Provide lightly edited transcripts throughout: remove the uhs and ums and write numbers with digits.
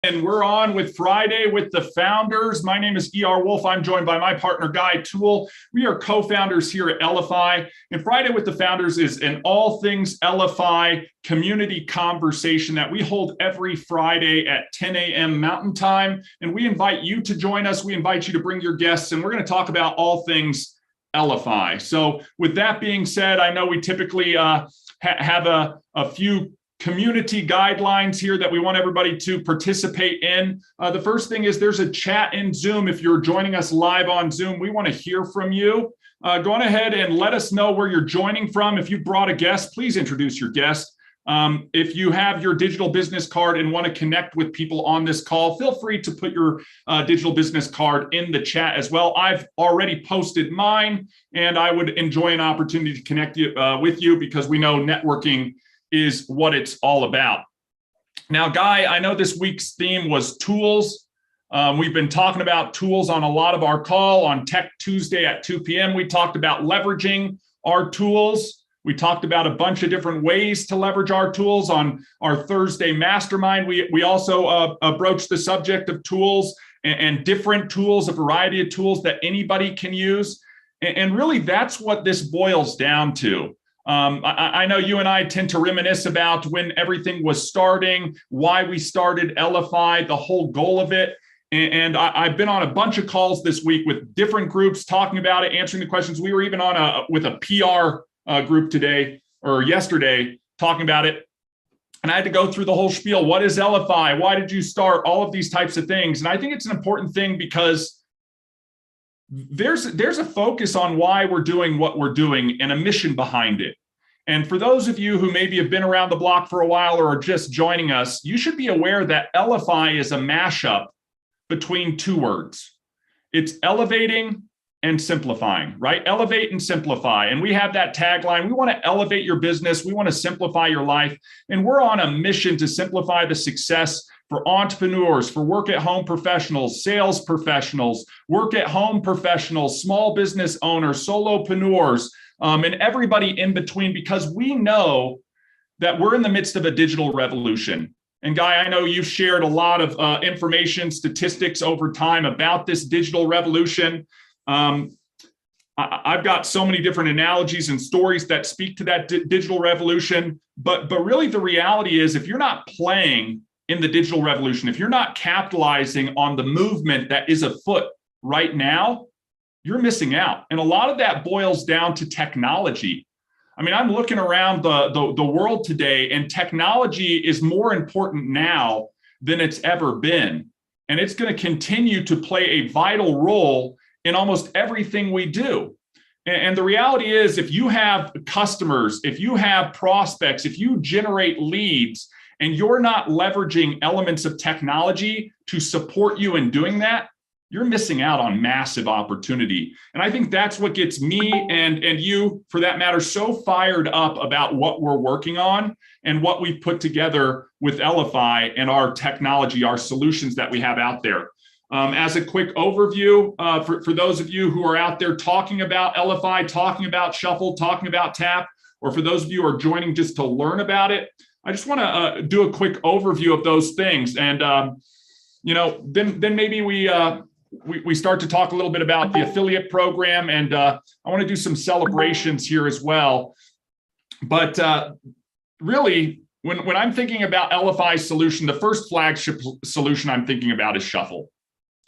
And we're on with Friday with the founders. My name is E.R. Wolf. I'm joined by my partner, Guy Toole. We are co-founders here at Elify. And Friday with the founders is an all things Elify community conversation that we hold every Friday at 10 a.m. Mountain Time. And we invite you to join us. We invite you to bring your guests, and we're going to talk about all things Elify. So with that being said, I know we typically have a few community guidelines here that we want everybody to participate in. The first thing is there's a chat in Zoom. If you're joining us live on Zoom, we want to hear from you. Go on ahead and let us know where you're joining from. If you brought a guest, please introduce your guest. If you have your digital business card and want to connect with people on this call, feel free to put your digital business card in the chat as well. I've already posted mine, and I would enjoy an opportunity to connect with you because we know networking is what it's all about. Now, Guy, I know this week's theme was tools. We've been talking about tools on a lot of our call on Tech Tuesday at 2 p.m. We talked about leveraging our tools. We talked about a bunch of different ways to leverage our tools on our Thursday Mastermind. We also broached the subject of tools and different tools, a variety of tools that anybody can use. And really, that's what this boils down to. I know you and I tend to reminisce about when everything was starting, why we started Elify, the whole goal of it. And I've been on a bunch of calls this week with different groups talking about it, answering the questions. We were even on with a PR group today or yesterday talking about it. And I had to go through the whole spiel. What is Elify? Why did you start? All of these types of things. And I think it's an important thing because there's a focus on why we're doing what we're doing and a mission behind it. And for those of you who maybe have been around the block for a while or are just joining us, you should be aware that Elify is a mashup between two words. It's elevating and simplifying, right? Elevate and simplify. And we have that tagline. We want to elevate your business. We want to simplify your life. And we're on a mission to simplify the success for entrepreneurs, for work-at-home professionals, sales professionals, work-at-home professionals, small business owners, solopreneurs, and everybody in between, because we know that we're in the midst of a digital revolution. And Guy, I know you've shared a lot of information, statistics over time about this digital revolution. I've got so many different analogies and stories that speak to that digital revolution. But really the reality is, if you're not playing in the digital revolution, if you're not capitalizing on the movement that is afoot right now, you're missing out. And a lot of that boils down to technology. I mean, I'm looking around the world today, and technology is more important now than it's ever been. And it's going to continue to play a vital role in almost everything we do. And the reality is, if you have customers, if you have prospects, if you generate leads, and you're not leveraging elements of technology to support you in doing that, you're missing out on massive opportunity. And I think that's what gets me and you, for that matter, so fired up about what we're working on and what we've put together with Elify and our technology, our solutions that we have out there. As a quick overview, for those of you who are out there talking about Elify, talking about Shuffle, talking about Tap, or for those of you who are joining just to learn about it, I just want to do a quick overview of those things. And, then maybe we start to talk a little bit about the affiliate program. And I want to do some celebrations here as well. But really, when I'm thinking about Elify's solution, the first flagship solution I'm thinking about is Shuffle.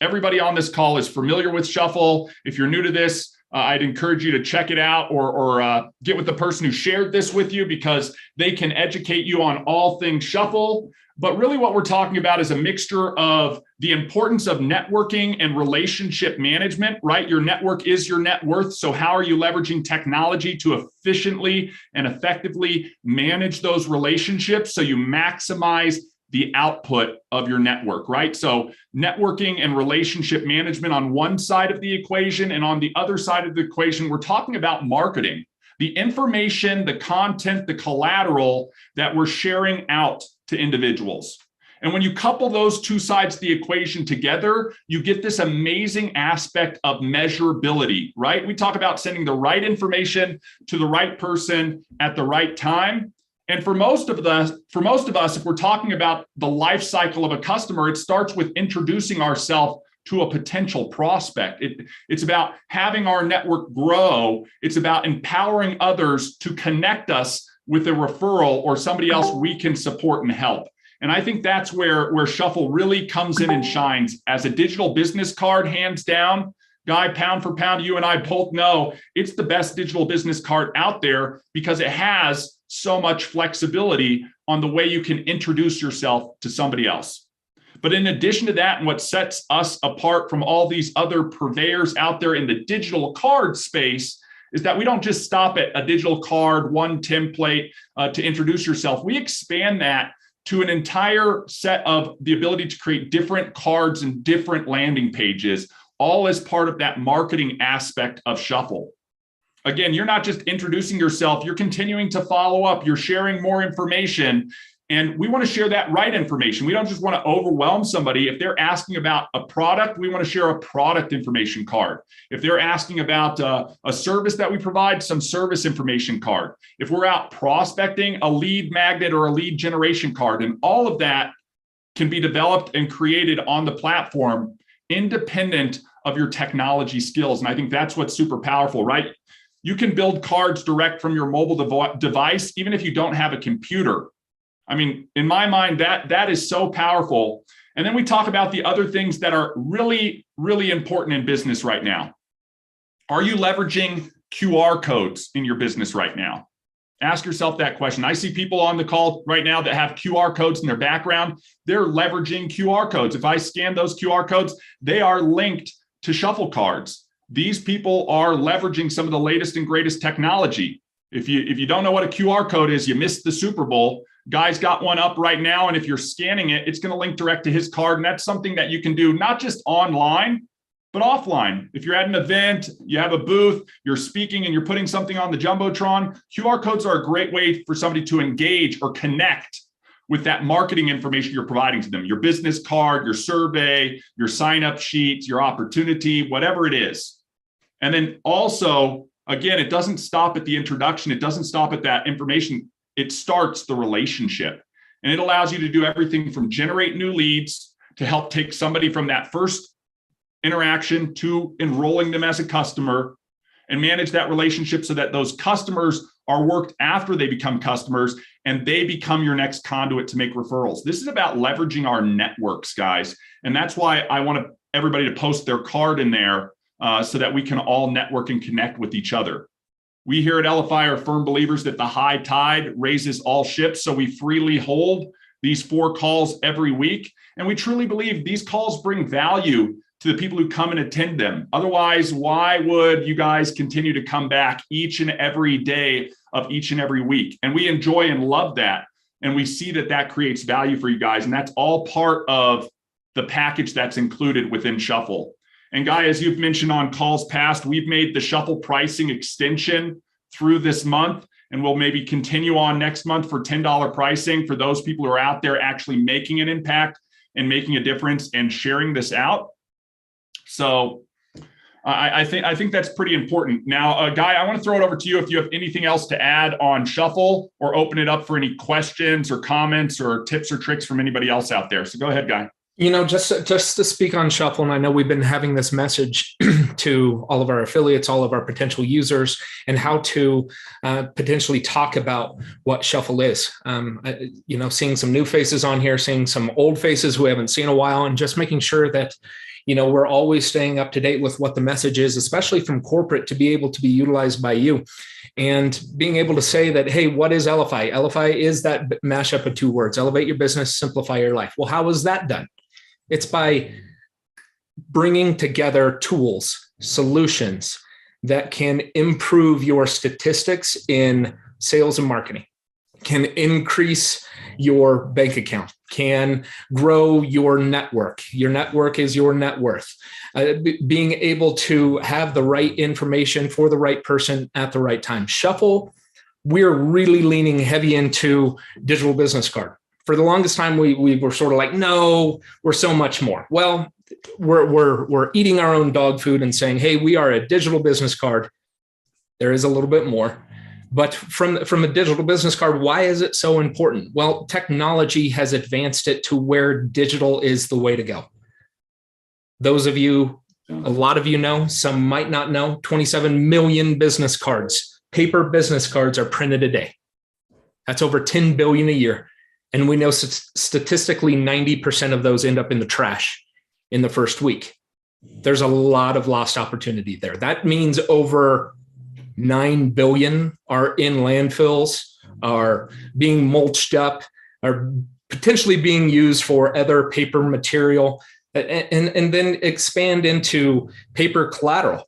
Everybody on this call is familiar with Shuffle. If you're new to this, I'd encourage you to check it out or get with the person who shared this with you, because they can educate you on all things Shuffle. But really what we're talking about is a mixture of the importance of networking and relationship management, right? Your network is your net worth. So how are you leveraging technology to efficiently and effectively manage those relationships so you maximize the output of your network, right? So networking and relationship management on one side of the equation, and on the other side of the equation, we're talking about marketing, the information, the content, the collateral that we're sharing out to individuals. And when you couple those two sides of the equation together, you get this amazing aspect of measurability, right? We talk about sending the right information to the right person at the right time. And for most of us, if we're talking about the life cycle of a customer, it starts with introducing ourselves to a potential prospect. It's about having our network grow. It's about empowering others to connect us with a referral or somebody else we can support and help. And I think that's where Shuffle really comes in and shines as a digital business card, hands down. Guy, pound for pound, you and I both know it's the best digital business card out there because it has so much flexibility on the way you can introduce yourself to somebody else. But in addition to that, and what sets us apart from all these other purveyors out there in the digital card space is that we don't just stop at a digital card, one template to introduce yourself. We expand that to an entire set of the ability to create different cards and different landing pages, all as part of that marketing aspect of Shuffle. Again, you're not just introducing yourself, you're continuing to follow up, you're sharing more information, and we want to share that right information. We don't just want to overwhelm somebody. If they're asking about a product, we want to share a product information card. If they're asking about a service that we provide, some service information card. If we're out prospecting, a lead magnet or a lead generation card, and all of that can be developed and created on the platform independent of your technology skills. And I think that's what's super powerful, right? You can build cards direct from your mobile device, even if you don't have a computer. I mean, in my mind, that is so powerful. And then we talk about the other things that are really, really important in business right now. Are you leveraging QR codes in your business right now? Ask yourself that question. I see people on the call right now that have QR codes in their background. They're leveraging QR codes. If I scan those QR codes, they are linked to Shuffle cards. These people are leveraging some of the latest and greatest technology. If you don't know what a QR code is, you missed the Super Bowl. Guy's got one up right now, and if you're scanning it, it's going to link direct to his card, and that's something that you can do not just online, but offline. If you're at an event, you have a booth, you're speaking, and you're putting something on the Jumbotron, QR codes are a great way for somebody to engage or connect with that marketing information you're providing to them, your business card, your survey, your sign-up sheet, your opportunity, whatever it is. And then also, again, it doesn't stop at the introduction. It doesn't stop at that information. It starts the relationship. And it allows you to do everything from generate new leads to help take somebody from that first interaction to enrolling them as a customer and manage that relationship so that those customers are worked after they become customers and they become your next conduit to make referrals. This is about leveraging our networks, guys. And that's why I want everybody to post their card in there so that we can all network and connect with each other. We here at Elify are firm believers that the high tide raises all ships. So we freely hold these 4 calls every week. And we truly believe these calls bring value to the people who come and attend them. Otherwise, why would you guys continue to come back each and every day of each and every week? And we enjoy and love that. And we see that creates value for you guys. And that's all part of the package that's included within Shuffle. And Guy, as you've mentioned on calls past, we've made the Shuffle pricing extension through this month, and we'll maybe continue on next month for $10 pricing for those people who are out there actually making an impact and making a difference and sharing this out. So I think that's pretty important. Now, Guy, I want to throw it over to you if you have anything else to add on Shuffle or open it up for any questions or comments or tips or tricks from anybody else out there. So go ahead, Guy. You know, just to speak on Shuffle, and I know we've been having this message to all of our affiliates, all of our potential users, and how to potentially talk about what Shuffle is. You know, seeing some new faces on here, seeing some old faces we haven't seen in a while, and just making sure that, you know, we're always staying up to date with what the message is, especially from corporate, to be able to be utilized by you. And being able to say that, hey, what is Elify? Elify is that mashup of 2 words: elevate your business, simplify your life. Well, how is that done? It's by bringing together tools, solutions that can improve your statistics in sales and marketing, can increase your bank account, can grow your network. Your network is your net worth. Being able to have the right information for the right person at the right time. Shuffle, we're really leaning heavy into digital business card. For the longest time, we were sort of like, no, we're so much more. Well, we're eating our own dog food and saying, hey, we are a digital business card. There is a little bit more. But from a digital business card, why is it so important? Well, technology has advanced it to where digital is the way to go. Those of you, a lot of you know, some might not know, 27 million business cards, paper business cards are printed a day. That's over 10 billion a year. And we know statistically 90% of those end up in the trash in the first week. There's a lot of lost opportunity there. That means over 9 billion are in landfills, are being mulched up, are potentially being used for other paper material, and then expand into paper collateral.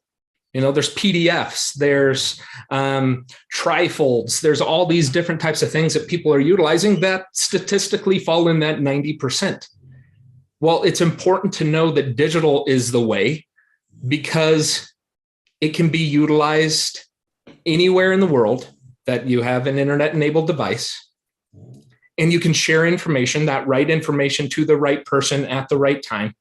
There's PDFs, there's trifolds, there's all these different types of things that people are utilizing that statistically fall in that 90%. Well, it's important to know that digital is the way because it can be utilized anywhere in the world that you have an internet-enabled device, and you can share information, that right information, to the right person at the right time.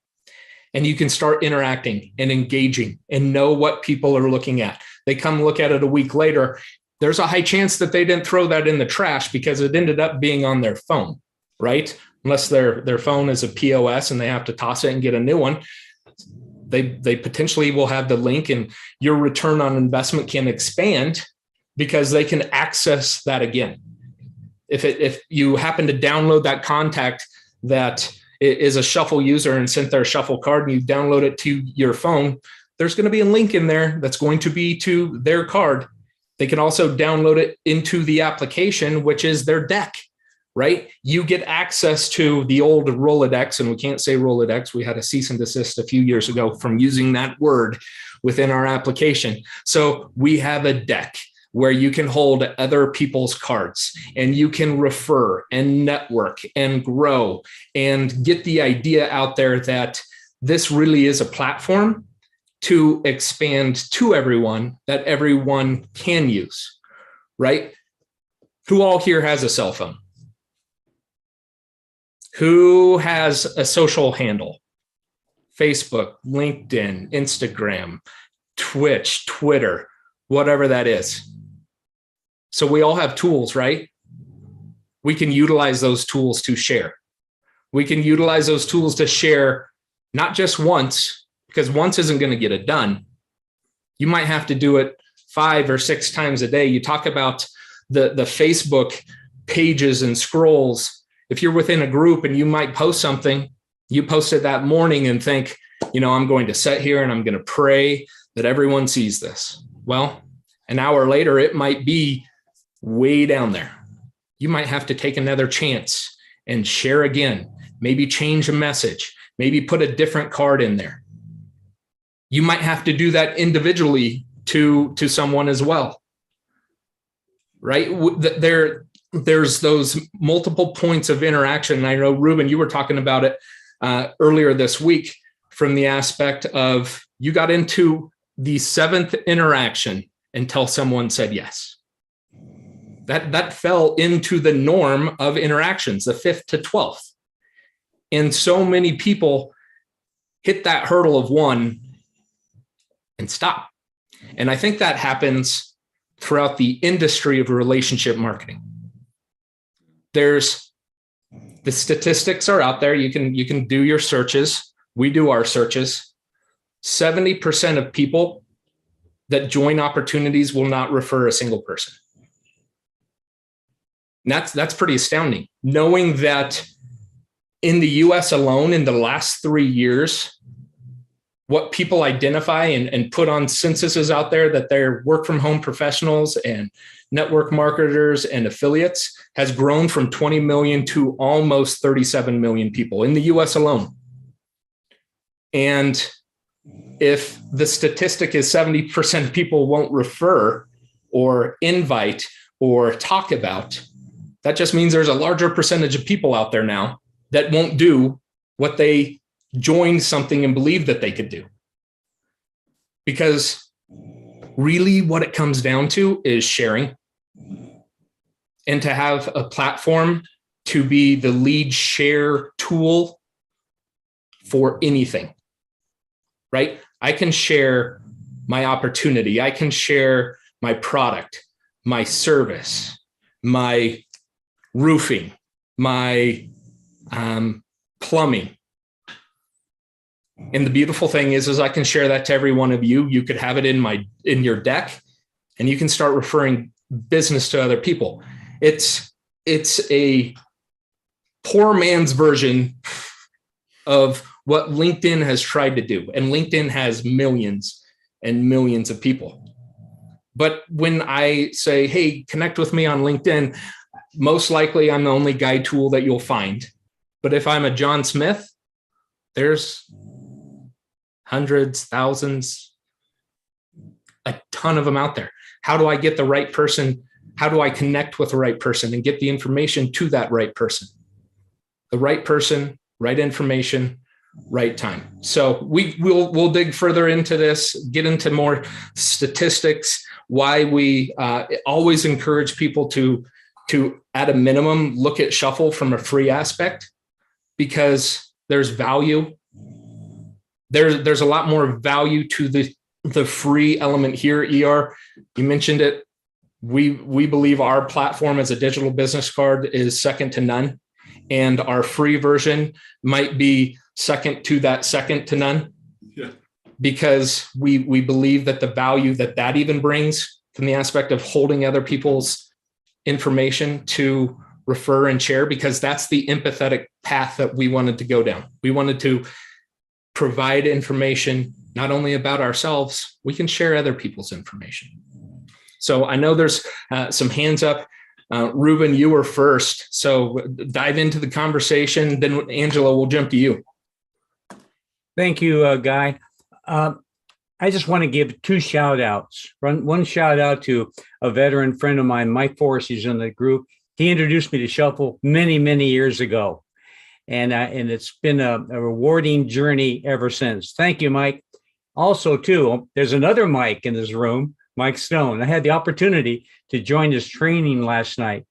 And you can start interacting and engaging and know what people are looking at. They come look at it a week later. There's a high chance that they didn't throw that in the trash because it ended up being on their phone, right? Unless their phone is a POS and they have to toss it and get a new one. They potentially will have the link, and your return on investment can expand because they can access that again. If you happen to download that contact that is a Shuffle user and sent their Shuffle card and you download it to your phone, there's going to be a link in there that's going to be to their card. They can also download it into the application, which is their deck, right? You get access to the old Rolodex, and we can't say Rolodex. We had a cease and desist a few years ago from using that word within our application. So we have a deck where you can hold other people's cards and you can refer and network and grow and get the idea out there that this really is a platform to expand to everyone that everyone can use, right? Who all here has a cell phone? Who has a social handle? Facebook, LinkedIn, Instagram, Twitch, Twitter, whatever that is. So we all have tools, right? We can utilize those tools to share. We can utilize those tools to share not just once, because once isn't going to get it done. You might have to do it 5 or 6 times a day. You talk about the Facebook pages and scrolls. If you're within a group and you might post something, you post it that morning and think, I'm going to sit here and I'm going to pray that everyone sees this. Well, an hour later, it might be way down there. You might have to take another chance and share again, maybe change a message, maybe put a different card in there. You might have to do that individually to someone as well, right? There's those multiple points of interaction. I know, Ruben, you were talking about it earlier this week from the aspect of you got into the 7th interaction until someone said yes. That fell into the norm of interactions, the 5th to 12th. And so many people hit that hurdle of 1 and stop. And I think that happens throughout the industry of relationship marketing. The statistics are out there. You can do your searches. We do our searches. 70% of people that join opportunities will not refer a single person. And that's pretty astounding. Knowing that in the US alone, in the last 3 years, what people identify and put on censuses out there that they're work from home professionals and network marketers and affiliates has grown from 20 million to almost 37 million people in the US alone. And if the statistic is 70% of people won't refer or invite or talk about, that just means there's a larger percentage of people out there now that won't do what they joined something and believed that they could do. Because really what it comes down to is sharing, and to have a platform to be the lead share tool for anything, right? I can share my opportunity. I can share my product. my service, my roofing, my plumbing. And the beautiful thing is I can share that to every one of you. You could have it in your deck, and you can start referring business to other people. It's a poor man's version of what LinkedIn has tried to do. And LinkedIn has millions and millions of people. But when I say, hey, connect with me on LinkedIn, most likely I'm the only guide tool that you'll find. But if I'm a John Smith, there's hundreds, thousands, a ton of them out there. How do I get the right person? How do I connect with the right person and get the information to that right person? The right person, right information, right time. So we'll dig further into this, get into more statistics, why we always encourage people to at a minimum look at Shuffle from a free aspect, because there's value. There's a lot more value to the free element here. ER, you mentioned it. We believe our platform as a digital business card is second to none, and our free version might be second to none. Yeah. Because we believe that the value that even brings from the aspect of holding other people's information to refer and share, because that's the empathetic path that we wanted to go down. We wanted to provide information not only about ourselves, we can share other people's information. So I know there's some hands up. Ruben, you were first. So dive into the conversation. Then Angela, we'll jump to you. Thank you, Guy. I just want to give two shout outs. One shout out to a veteran friend of mine, Mike Forrest. He's in the group. He introduced me to Shuffle many, many years ago. And it's been a rewarding journey ever since. Thank you, Mike. Also, too, there's another Mike in this room, Mike Stone. I had the opportunity to join his training last night.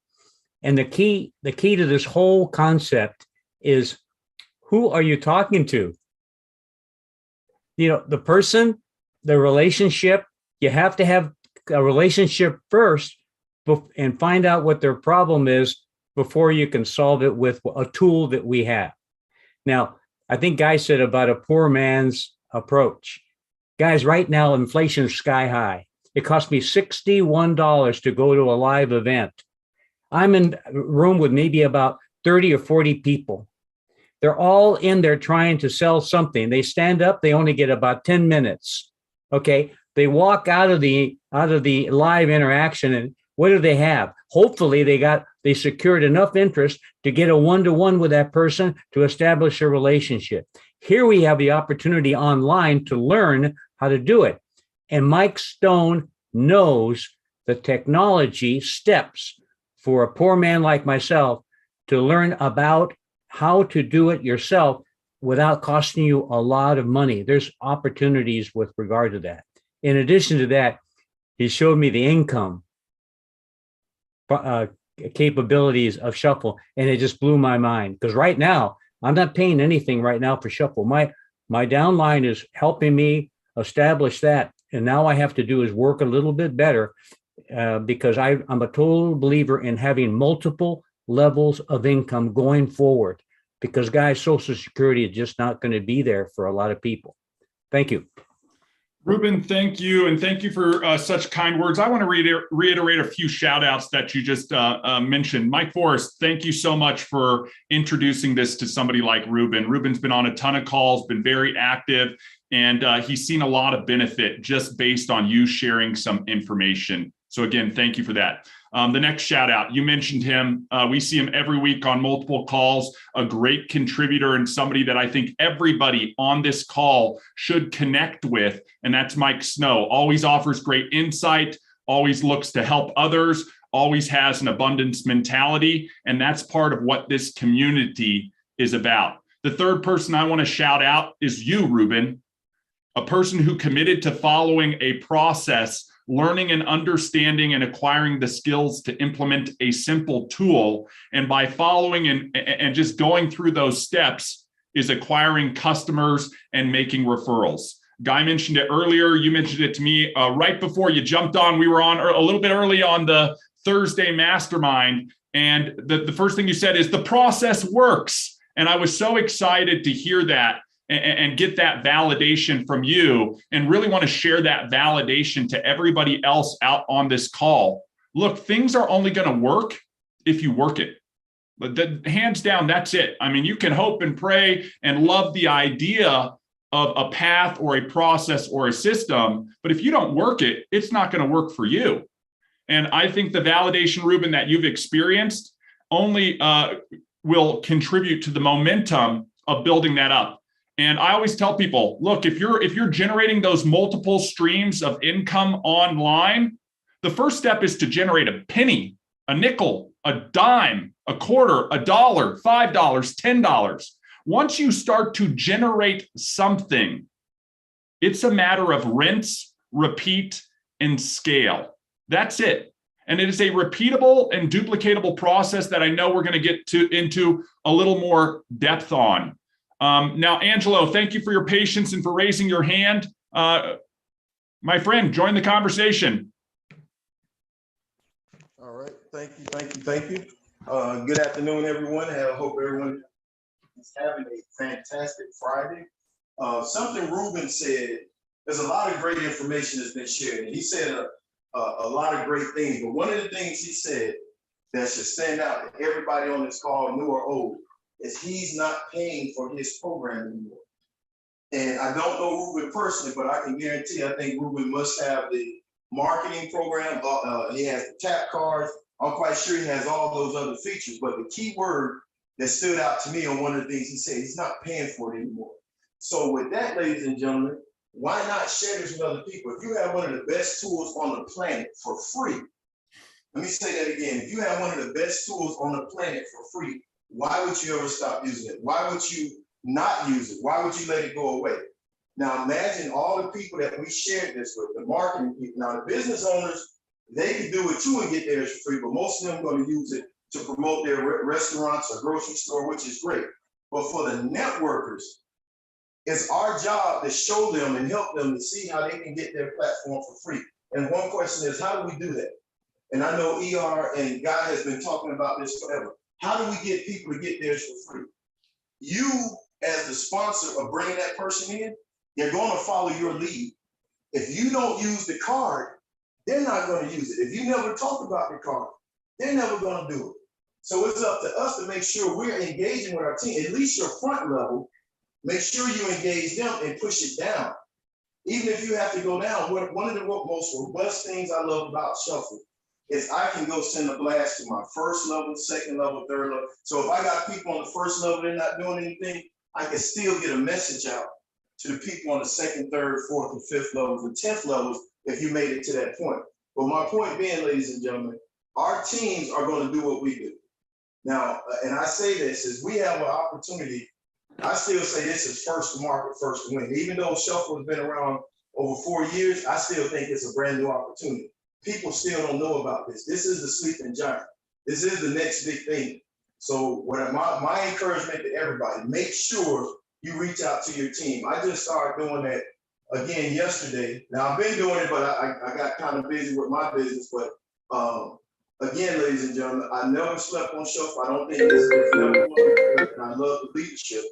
And the key to this whole concept is, who are you talking to? You know, the person, the relationship. You have to have a relationship first and find out what their problem is before you can solve it with a tool that we have. Now, I think Guy said about a poor man's approach. Guys, right now, inflation is sky high. It cost me $61 to go to a live event. I'm in a room with maybe about 30 or 40 people. They're all in there trying to sell something. They stand up, they only get about 10 minutes. Okay. They walk out of the live interaction, and what do they have? Hopefully they secured enough interest to get a one-to-one with that person to establish a relationship. Here we have the opportunity online to learn how to do it. And Mike Stone knows the technology steps for a poor man like myself to learn about how to do it yourself without costing you a lot of money. There's opportunities with regard to that. In addition to that, he showed me the income capabilities of Shuffle, and it just blew my mind. Because right now, I'm not paying anything right now for Shuffle. My downline is helping me establish that, and now I have to do is work a little bit better because I'm a total believer in having multiple levels of income going forward, because guys, Social Security is just not going to be there for a lot of people. Thank you. Ruben, thank you. And thank you for such kind words. I want to reiterate a few shout outs that you just mentioned. Mike Forrest, thank you so much for introducing this to somebody like Ruben. Ruben's been on a ton of calls, been very active, and he's seen a lot of benefit just based on you sharing some information. So again, thank you for that. The next shout out, you mentioned him. We see him every week on multiple calls, a great contributor and somebody that I think everybody on this call should connect with. And that's Mike Snow. Always offers great insight, always looks to help others, always has an abundance mentality. And that's part of what this community is about. The third person I want to shout out is you, Ruben, a person who committed to following a process, learning and understanding and acquiring the skills to implement a simple tool. And by following and just going through those steps is acquiring customers and making referrals. Guy mentioned it earlier. You mentioned it to me right before you jumped on. We were on a little bit early on the Thursday Mastermind. And the first thing you said is the process works. And I was so excited to hear that and get that validation from you, and really want to share that validation to everybody else out on this call. Look, things are only going to work if you work it. But hands down, that's it. I mean, you can hope and pray and love the idea of a path or a process or a system, but if you don't work it, it's not going to work for you. And I think the validation, Ruben, that you've experienced only will contribute to the momentum of building that up. And I always tell people, look, if you're generating those multiple streams of income online, the first step is to generate a penny, a nickel, a dime, a quarter, a dollar, $5, $10. Once you start to generate something, it's a matter of rinse, repeat, and scale. That's it. And it is a repeatable and duplicatable process that I know we're going to get into a little more depth on. Now, Angelo, thank you for your patience and for raising your hand. My friend, join the conversation. All right. Thank you. Good afternoon, everyone. I hope everyone is having a fantastic Friday. Something Ruben said, there's a lot of great information that's been shared. And he said a lot of great things, but one of the things he said that should stand out to everybody on this call, new or old, is he's not paying for his program anymore. And I don't know Ruben personally, but I can guarantee, I think Ruben must have the marketing program. He has the tap cards. I'm quite sure he has all those other features, but the key word that stood out to me on one of the things he said, he's not paying for it anymore. So with that, ladies and gentlemen, why not share this with other people? If you have one of the best tools on the planet for free, let me say that again. If you have one of the best tools on the planet for free, why would you ever stop using it? Why would you not use it? Why would you let it go away? Now imagine all the people that we shared this with, the marketing people. Now the business owners, they can do it too and get theirs for free, but most of them are going to use it to promote their restaurants or grocery store, which is great. But for the networkers, it's our job to show them and help them to see how they can get their platform for free. And one question is, how do we do that? And I know ER and Guy has been talking about this forever. How do we get people to get theirs for free? You, as the sponsor of bringing that person in, they're going to follow your lead. If you don't use the card, they're not going to use it. If you never talk about the card, they're never going to do it. So it's up to us to make sure we're engaging with our team, at least your front level. Make sure you engage them and push it down. Even if you have to go down, one of the most robust things I love about Shuffle is I can go send a blast to my first level, second level, third level. So if I got people on the first level, they're not doing anything, I can still get a message out to the people on the second, third, fourth, and fifth levels, and 10th levels, if you made it to that point. But my point being, ladies and gentlemen, our teams are going to do what we do. Now, and I say this, is we have an opportunity. I still say this is first to market, first to win. Even though Shuffle has been around over 4 years, I still think it's a brand new opportunity. People still don't know about this. This is the sleeping giant. This is the next big thing. So what my encouragement to everybody, make sure you reach out to your team. I just started doing that again yesterday. Now I've been doing it, but I got kind of busy with my business. But again, ladies and gentlemen, I never slept on Shuffle. I don't think it's never and I love the leadership.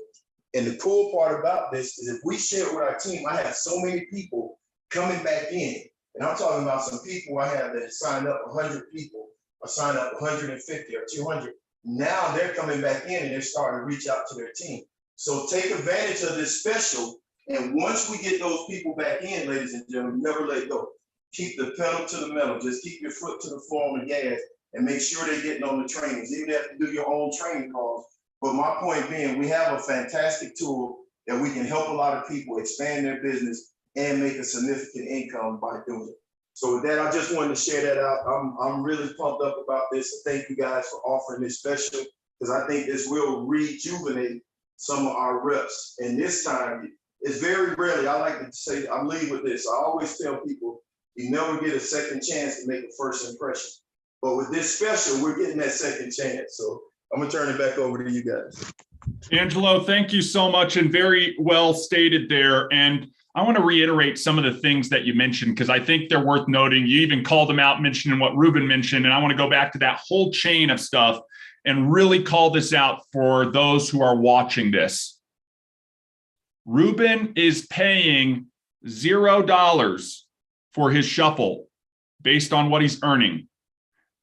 And the cool part about this is if we share it with our team, I have so many people coming back in. And I'm talking about some people I have that signed up 100 people or signed up 150 or 200. Now they're coming back in and they're starting to reach out to their team. So take advantage of this special. And once we get those people back in, ladies and gentlemen, never let go. Keep the pedal to the metal. Just keep your foot to the floor on the gas and make sure they're getting on the trainings. Even if you have to do your own training calls. But my point being, we have a fantastic tool that we can help a lot of people expand their business and make a significant income by doing it. So with that, I just wanted to share that out. I'm really pumped up about this. Thank you guys for offering this special, because I think this will rejuvenate some of our reps. And this time, it's very rarely, I like to say, I'm leading with this. I always tell people, you never get a second chance to make a first impression. But with this special, we're getting that second chance. So I'm gonna turn it back over to you guys. Angelo, thank you so much, and very well stated there. And I want to reiterate some of the things that you mentioned because I think they're worth noting. You even called them out, mentioning what Ruben mentioned, and I want to go back to that whole chain of stuff and really call this out for those who are watching this. Ruben is paying $0 for his shuffle based on what he's earning.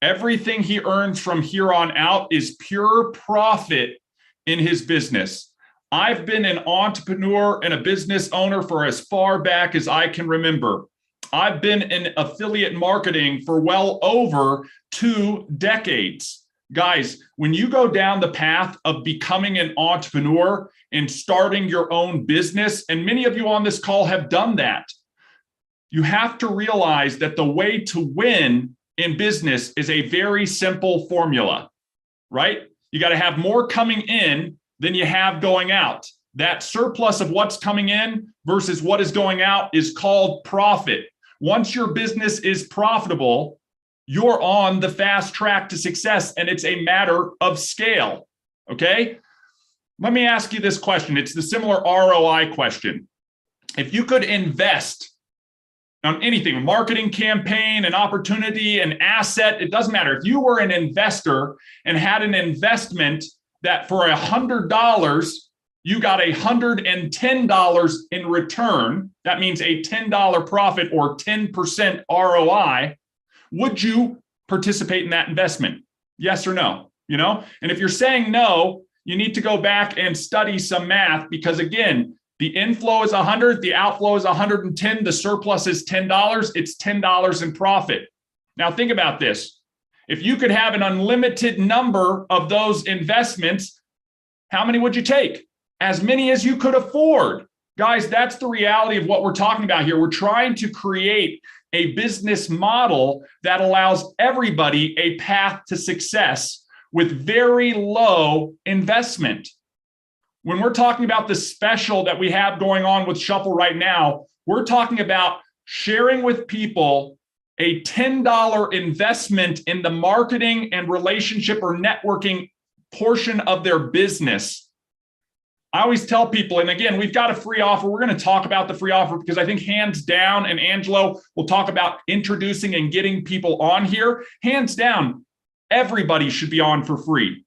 Everything he earns from here on out is pure profit in his business. I've been an entrepreneur and a business owner for as far back as I can remember. I've been in affiliate marketing for well over 2 decades. Guys, when you go down the path of becoming an entrepreneur and starting your own business, and many of you on this call have done that, you have to realize that the way to win in business is a very simple formula, right? You got to have more coming in than you have going out. That surplus of what's coming in versus what is going out is called profit. Once your business is profitable, you're on the fast track to success, and it's a matter of scale, okay? Let me ask you this question. It's the similar ROI question. If you could invest on anything, a marketing campaign, an opportunity, an asset, it doesn't matter. If you were an investor and had an investment that for $100, you got $110 in return, that means a $10 profit or 10% ROI, would you participate in that investment? Yes or no? And if you're saying no, you need to go back and study some math because again, the inflow is 100, the outflow is 110, the surplus is $10, it's $10 in profit. Now think about this. If you could have an unlimited number of those investments, how many would you take? As many as you could afford. Guys, that's the reality of what we're talking about here. We're trying to create a business model that allows everybody a path to success with very low investment. When we're talking about the special that we have going on with Shuffle right now, we're talking about sharing with people a $10 investment in the marketing and relationship or networking portion of their business. I always tell people, and again, we've got a free offer. We're going to talk about the free offer because I think hands down, and Angelo will talk about introducing and getting people on here. Hands down, everybody should be on for free.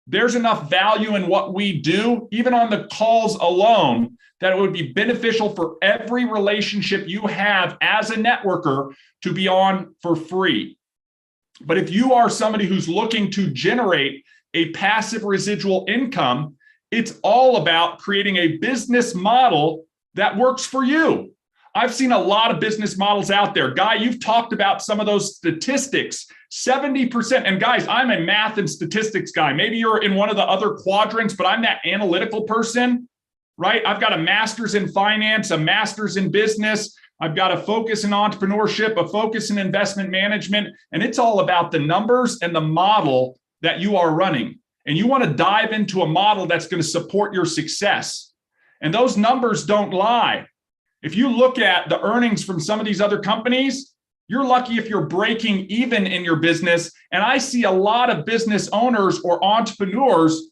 There's enough value in what we do, even on the calls alone, that it would be beneficial for every relationship you have as a networker to be on for free. But if you are somebody who's looking to generate a passive residual income, it's all about creating a business model that works for you. I've seen a lot of business models out there. Guy, you've talked about some of those statistics, 70%. And guys, I'm a math and statistics guy. Maybe you're in one of the other quadrants, but I'm that analytical person, right? I've got a master's in finance, a master's in business. I've got a focus in entrepreneurship, a focus in investment management, and it's all about the numbers and the model that you are running. And you want to dive into a model that's going to support your success. And those numbers don't lie. If you look at the earnings from some of these other companies, you're lucky if you're breaking even in your business. And I see a lot of business owners or entrepreneurs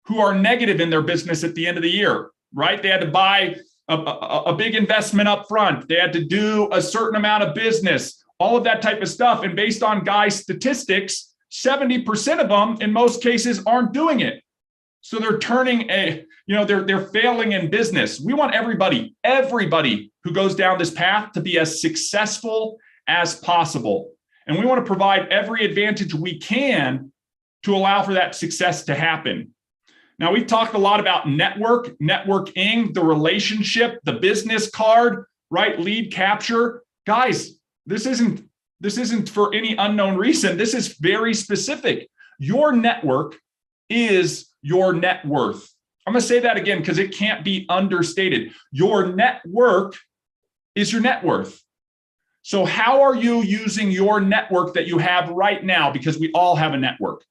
who are negative in their business at the end of the year, right? They had to buy a big investment up front. They had to do a certain amount of business, all of that type of stuff. And based on Guy's statistics, 70% of them in most cases aren't doing it. So they're turning they're failing in business. We want everybody who goes down this path to be as successful as possible. And we want to provide every advantage we can to allow for that success to happen. Now, we've talked a lot about networking, the relationship, the business card, right? Lead capture. Guys, this isn't for any unknown reason. This is very specific. Your network is your net worth. I'm going to say that again because it can't be understated. Your network is your net worth. So how are you using your network that you have right now? Because we all have a network.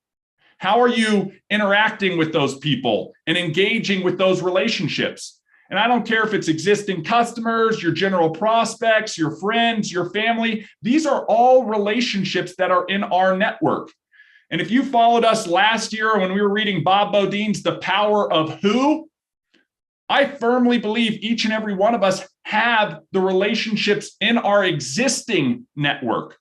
How are you interacting with those people and engaging with those relationships? And I don't care if it's existing customers, your general prospects, your friends, your family. These are all relationships that are in our network. And if you followed us last year when we were reading Bob Beaudine's The Power of Who, I firmly believe each and every one of us have the relationships in our existing network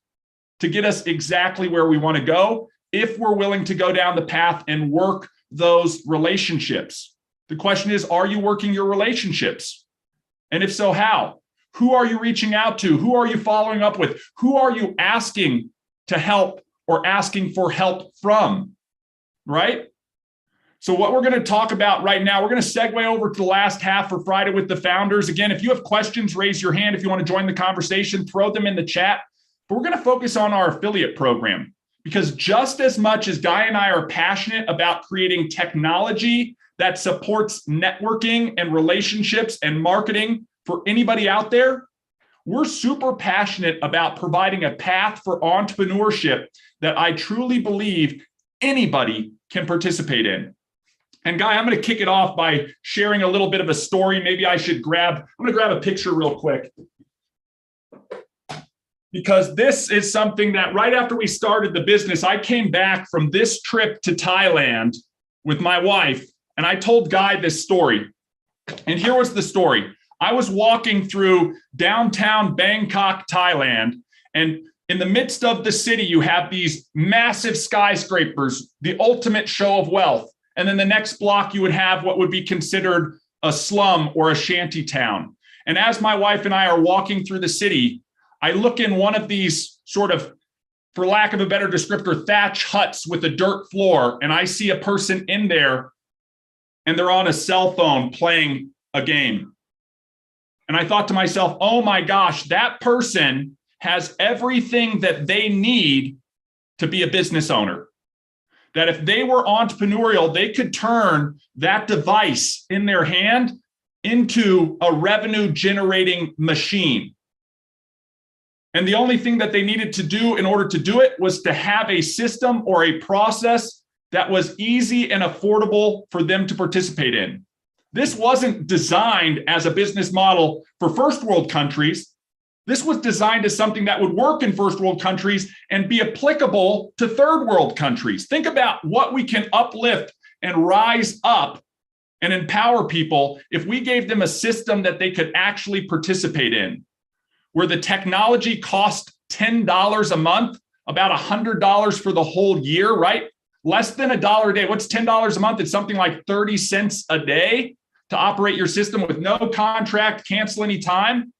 to get us exactly where we want to go if we're willing to go down the path and work those relationships. The question is, are you working your relationships? And if so, how? Who are you reaching out to? Who are you following up with? Who are you asking to help or asking for help from? Right? So what we're going to talk about right now, we're going to segue over to the last half for Friday with the Founders. Again, if you have questions, raise your hand. If you want to join the conversation, throw them in the chat. But we're going to focus on our affiliate program, because just as much as Guy and I are passionate about creating technology that supports networking and relationships and marketing for anybody out there, we're super passionate about providing a path for entrepreneurship that I truly believe anybody can participate in. And Guy, I'm going to kick it off by sharing a little bit of a story. Maybe I'm going to grab a picture real quick, because this is something that right after we started the business, I came back from this trip to Thailand with my wife, and I told Guy this story. And here was the story. I was walking through downtown Bangkok, Thailand, and in the midst of the city, you have these massive skyscrapers, the ultimate show of wealth. And then the next block, you would have what would be considered a slum or a shanty town. And as my wife and I are walking through the city, I look in one of these sort of, for lack of a better descriptor, thatch huts with a dirt floor. And I see a person in there and they're on a cell phone playing a game. And I thought to myself, oh my gosh, that person has everything that they need to be a business owner. That if they were entrepreneurial, they could turn that device in their hand into a revenue generating machine. And the only thing that they needed to do in order to do it was to have a system or a process that was easy and affordable for them to participate in. This wasn't designed as a business model for first world countries. This was designed as something that would work in first world countries and be applicable to third world countries. Think about what we can uplift and rise up and empower people if we gave them a system that they could actually participate in, where the technology cost $10 a month, about $100 for the whole year, right? Less than $1 a day. What's $10 a month? It's something like 30 cents a day to operate your system with no contract, cancel any time.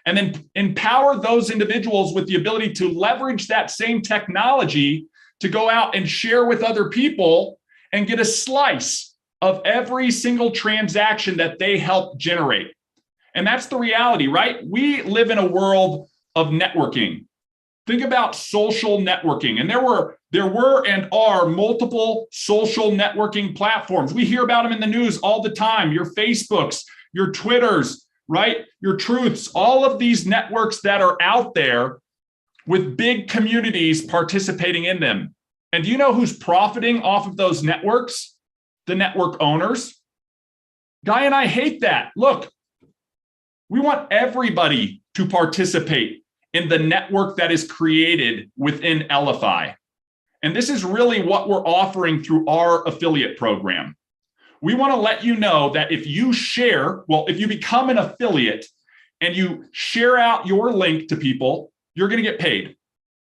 And then empower those individuals with the ability to leverage that same technology to go out and share with other people and get a slice of every single transaction that they help generate. And that's the reality, right? We live in a world of networking. Think about social networking. And there were and are multiple social networking platforms. We hear about them in the news all the time. Your Facebooks, your Twitters, right? Your Truths, all of these networks that are out there with big communities participating in them. And do you know who's profiting off of those networks? The network owners. Guy and I hate that. Look, we want everybody to participate in the network that is created within Elify. And this is really what we're offering through our affiliate program. We want to let you know that if you become an affiliate and you share out your link to people, you're going to get paid.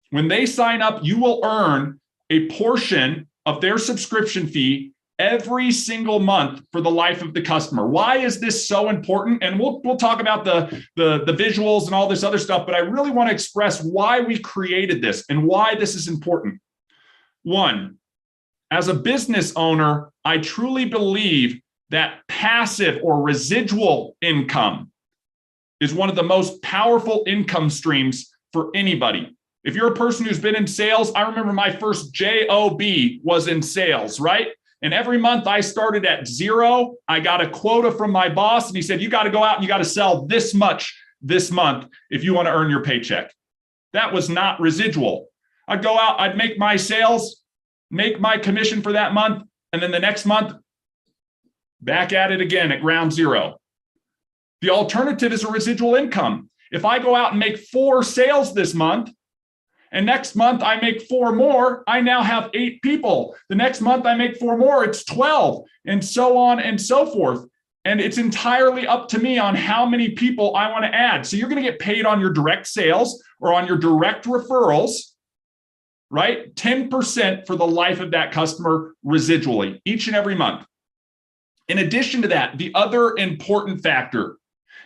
When they sign up, you will earn a portion of their subscription fee every single month for the life of the customer. Why is this so important? And we'll talk about the visuals and all this other stuff, but I really want to express why we created this and why this is important. One, as a business owner, I truly believe that passive or residual income is one of the most powerful income streams for anybody. If you're a person who's been in sales, I remember my first job was in sales, right? And every month I started at zero. I got a quota from my boss and he said, you got to go out and you got to sell this much this month if you want to earn your paycheck. That was not residual. I'd go out, I'd make my sales, make my commission for that month, and then the next month, back at it again at ground zero. The alternative is a residual income. If I go out and make 4 sales this month, and next month I make 4 more, I now have 8 people. The next month I make 4 more, it's 12, and so on and so forth. And it's entirely up to me on how many people I want to add. So you're going to get paid on your direct sales or on your direct referrals, right? 10% for the life of that customer residually each and every month. In addition to that, the other important factor,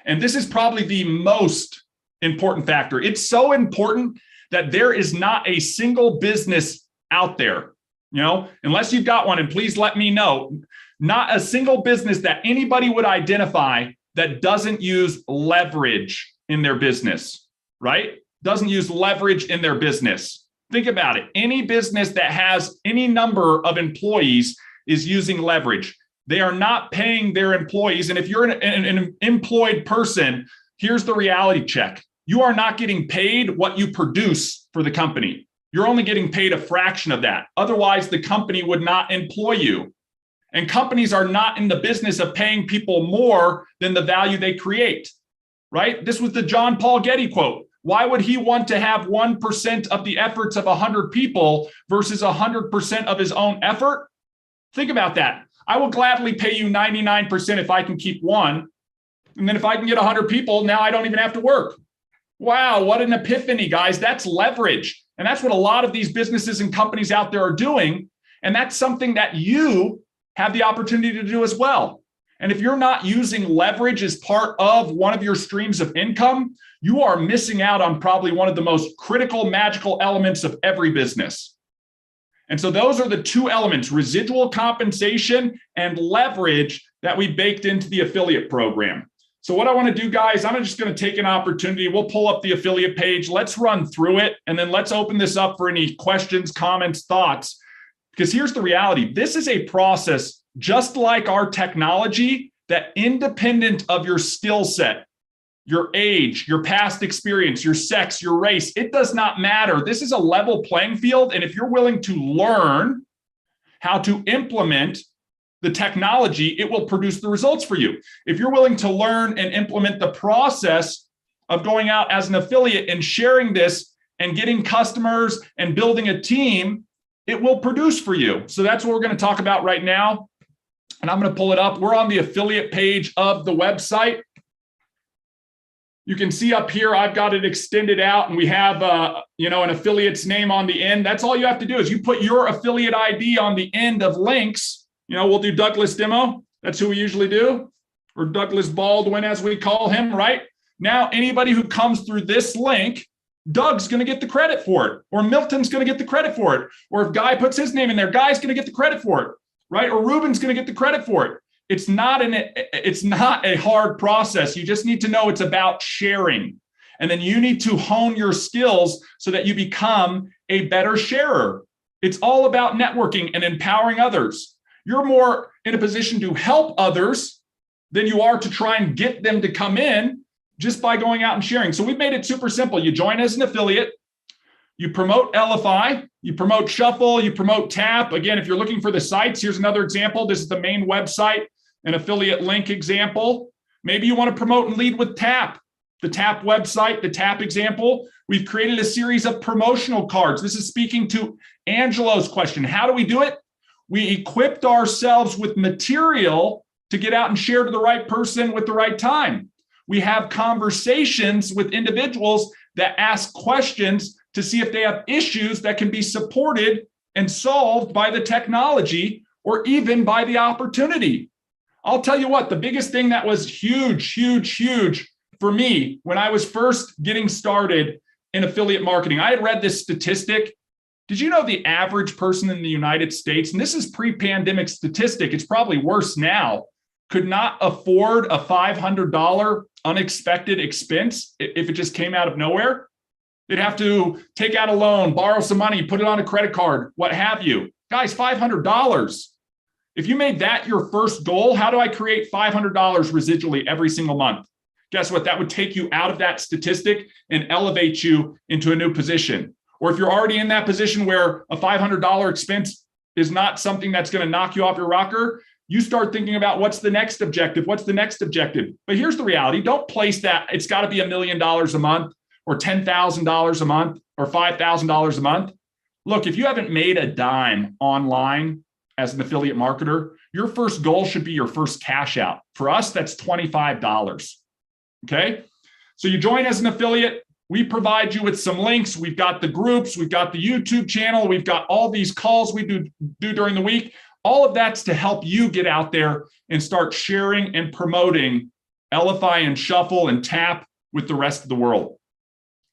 and this is probably the most important factor, it's so important that there is not a single business out there, unless you've got one, and please let me know, not a single business that anybody would identify that doesn't use leverage in their business, right? Doesn't use leverage in their business. Think about it. Any business that has any number of employees is using leverage. They are not paying their employees. And if you're an employed person, here's the reality check. You are not getting paid what you produce for the company. You're only getting paid a fraction of that. Otherwise, the company would not employ you. And companies are not in the business of paying people more than the value they create, right? This was the John Paul Getty quote. Why would he want to have 1% of the efforts of 100 people versus 100% of his own effort? Think about that. I will gladly pay you 99% if I can keep one. And then if I can get 100 people, now I don't even have to work. Wow, what an epiphany, guys. That's leverage. And that's what a lot of these businesses and companies out there are doing. And that's something that you have the opportunity to do as well. And if you're not using leverage as part of one of your streams of income, you are missing out on probably one of the most critical, magical elements of every business. And so those are the two elements, residual compensation and leverage, that we baked into the affiliate program. So what I want to do, guys, I'm just going to take an opportunity. We'll pull up the affiliate page. Let's run through it. And then let's open this up for any questions, comments, thoughts. Because here's the reality. This is a process just like our technology that, independent of your skill set, your age, your past experience, your sex, your race, it does not matter. This is a level playing field. And if you're willing to learn how to implement the technology, it will produce the results for you. If you're willing to learn and implement the process of going out as an affiliate and sharing this and getting customers and building a team, it will produce for you. So that's what we're going to talk about right now. And I'm going to pull it up. We're on the affiliate page of the website. You can see up here, I've got it extended out, and we have an affiliate's name on the end. That's all you have to do is you put your affiliate ID on the end of links. We'll do Douglas Demo. That's who we usually do, or Douglas Baldwin, as we call him, right? Now, anybody who comes through this link, Doug's going to get the credit for it, or Milton's going to get the credit for it. Or if Guy puts his name in there, Guy's going to get the credit for it, right? Or Ruben's going to get the credit for it. It's not a hard process. You just need to know it's about sharing. And then you need to hone your skills so that you become a better sharer. It's all about networking and empowering others. You're more in a position to help others than you are to try and get them to come in just by going out and sharing. So we've made it super simple. You join as an affiliate, you promote Elify, you promote Shuffle, you promote Tap. Again, if you're looking for the sites, here's another example. This is the main website, an affiliate link example. Maybe you want to promote and lead with Tap, the Tap website, the Tap example. We've created a series of promotional cards. This is speaking to Angelo's question. How do we do it? We equipped ourselves with material to get out and share to the right person with the right time. We have conversations with individuals that ask questions to see if they have issues that can be supported and solved by the technology or even by the opportunity. I'll tell you what, the biggest thing that was huge for me when I was first getting started in affiliate marketing, I had read this statistic. Did you know the average person in the United States, and this is pre-pandemic statistic, it's probably worse now, could not afford a $500 unexpected expense if it just came out of nowhere? They'd have to take out a loan, borrow some money, put it on a credit card, what have you. Guys, $500. If you made that your first goal, how do I create $500 residually every single month? Guess what? That would take you out of that statistic and elevate you into a new position. Or if you're already in that position where a $500 expense is not something that's going to knock you off your rocker, you start thinking about what's the next objective? What's the next objective? But here's the reality. Don't place that it's got to be $1 million a month or $10,000 a month or $5,000 a month. Look, if you haven't made a dime online as an affiliate marketer, your first goal should be your first cash out. For us, that's $25. Okay. So you join as an affiliate. We provide you with some links. We've got the groups. We've got the YouTube channel. We've got all these calls we do during the week. All of that's to help you get out there and start sharing and promoting Elify and Shuffle and Tap with the rest of the world.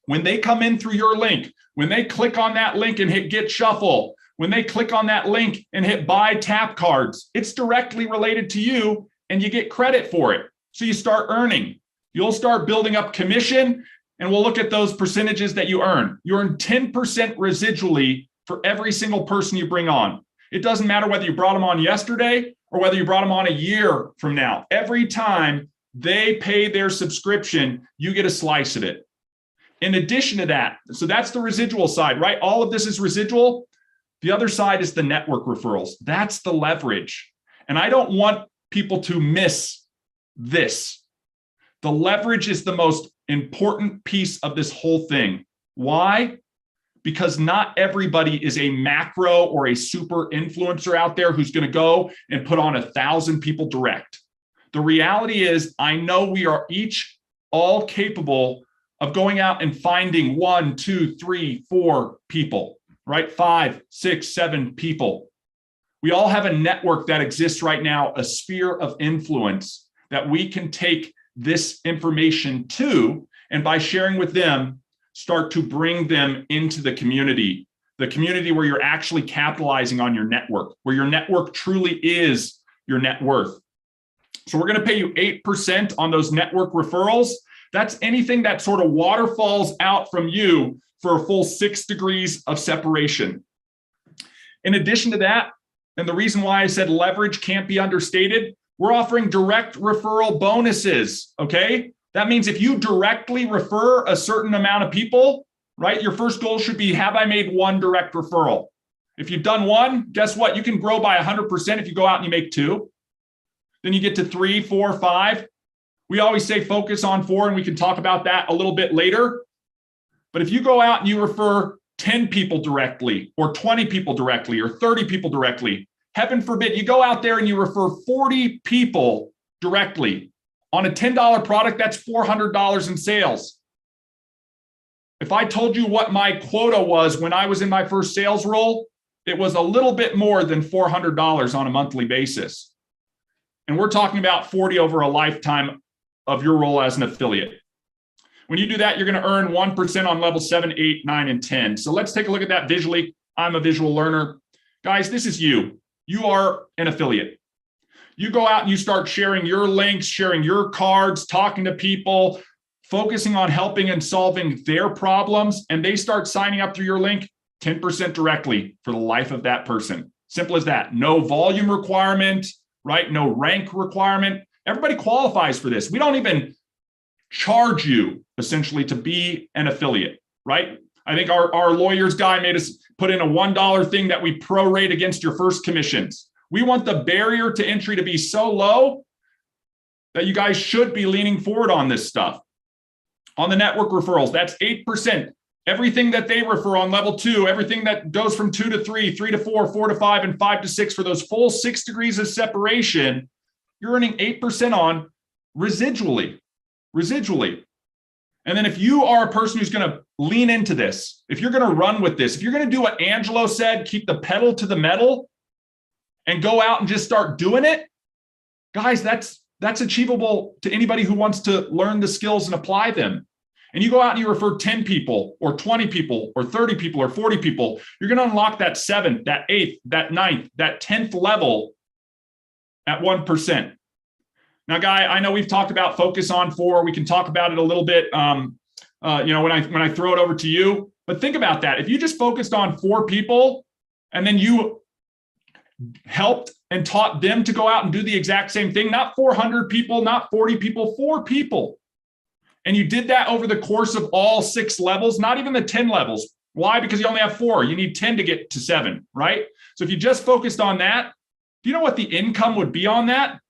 When they come in through your link, when they click on that link and hit Get Shuffle, when they click on that link and hit Buy Tap Cards, it's directly related to you and you get credit for it. So you start earning. You'll start building up commission, and we'll look at those percentages that you earn. You earn 10% residually for every single person you bring on. It doesn't matter whether you brought them on yesterday or whether you brought them on a year from now. Every time they pay their subscription, you get a slice of it. In addition to that, so that's the residual side, right? All of this is residual. The other side is the network referrals. That's the leverage. And I don't want people to miss this. The leverage is the most important piece of this whole thing. Why? Because not everybody is a macro or a super influencer out there who's going to go and put on 1,000 people direct. The reality is, I know we are each all capable of going out and finding 1, 2, 3, 4 people, right? 5, 6, 7 people. We all have a network that exists right now, a sphere of influence that we can take this information to, and by sharing with them, start to bring them into the community where you're actually capitalizing on your network, where your network truly is your net worth. So we're going to pay you 8% on those network referrals. That's anything that sort of waterfalls out from you for a full 6 degrees of separation. In addition to that, and the reason why I said leverage can't be understated, we're offering direct referral bonuses, okay? That means if you directly refer a certain amount of people, right, your first goal should be, have I made 1 direct referral? If you've done 1, guess what? You can grow by 100% if you go out and you make 2. Then you get to 3, 4, 5. We always say focus on 4, and we can talk about that a little bit later. But if you go out and you refer 10 people directly, or 20 people directly, or 30 people directly, heaven forbid, you go out there and you refer 40 people directly on a $10 product, that's $400 in sales. If I told you what my quota was when I was in my first sales role, it was a little bit more than $400 on a monthly basis. And we're talking about 40 over a lifetime of your role as an affiliate. When you do that, you're going to earn 1% on level 7, 8, 9, and 10. So let's take a look at that visually. I'm a visual learner. Guys, this is you. You are an affiliate. You go out and you start sharing your links, sharing your cards, talking to people, focusing on helping and solving their problems, and they start signing up through your link 10% directly for the life of that person. Simple as that. No volume requirement, right? No rank requirement. Everybody qualifies for this. We don't even charge you essentially to be an affiliate, right? I think our lawyers guy made us put in a $1 thing that we prorate against your first commissions. We want the barrier to entry to be so low that you guys should be leaning forward on this stuff. On the network referrals, that's 8%. Everything that they refer on level 2, everything that goes from 2 to 3, 3 to 4, 4 to 5, and 5 to 6 for those full 6 degrees of separation, you're earning 8% on residually. And then if you are a person who's going to lean into this, if you're going to run with this, if you're going to do what Angelo said, keep the pedal to the metal and go out and just start doing it, guys, that's achievable to anybody who wants to learn the skills and apply them. And you go out and you refer 10 people or 20 people or 30 people or 40 people, you're going to unlock that 7th, that 8th, that 9th, that 10th level at 1%. Now, Guy, I know we've talked about focus on 4. We can talk about it a little bit, when I throw it over to you. But think about that. If you just focused on 4 people and then you helped and taught them to go out and do the exact same thing, not 400 people, not 40 people, 4 people. And you did that over the course of all 6 levels, not even the 10 levels. Why? Because you only have 4. You need 10 to get to 7, right? So if you just focused on that, do you know what the income would be on that?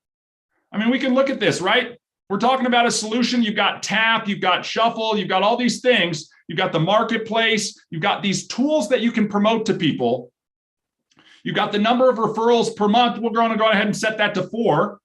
I mean, we can look at this, right? We're talking about a solution. You've got Tap, you've got Shuffle, you've got all these things. You've got the marketplace. You've got these tools that you can promote to people. You've got the number of referrals per month. We're going to go ahead and set that to 4.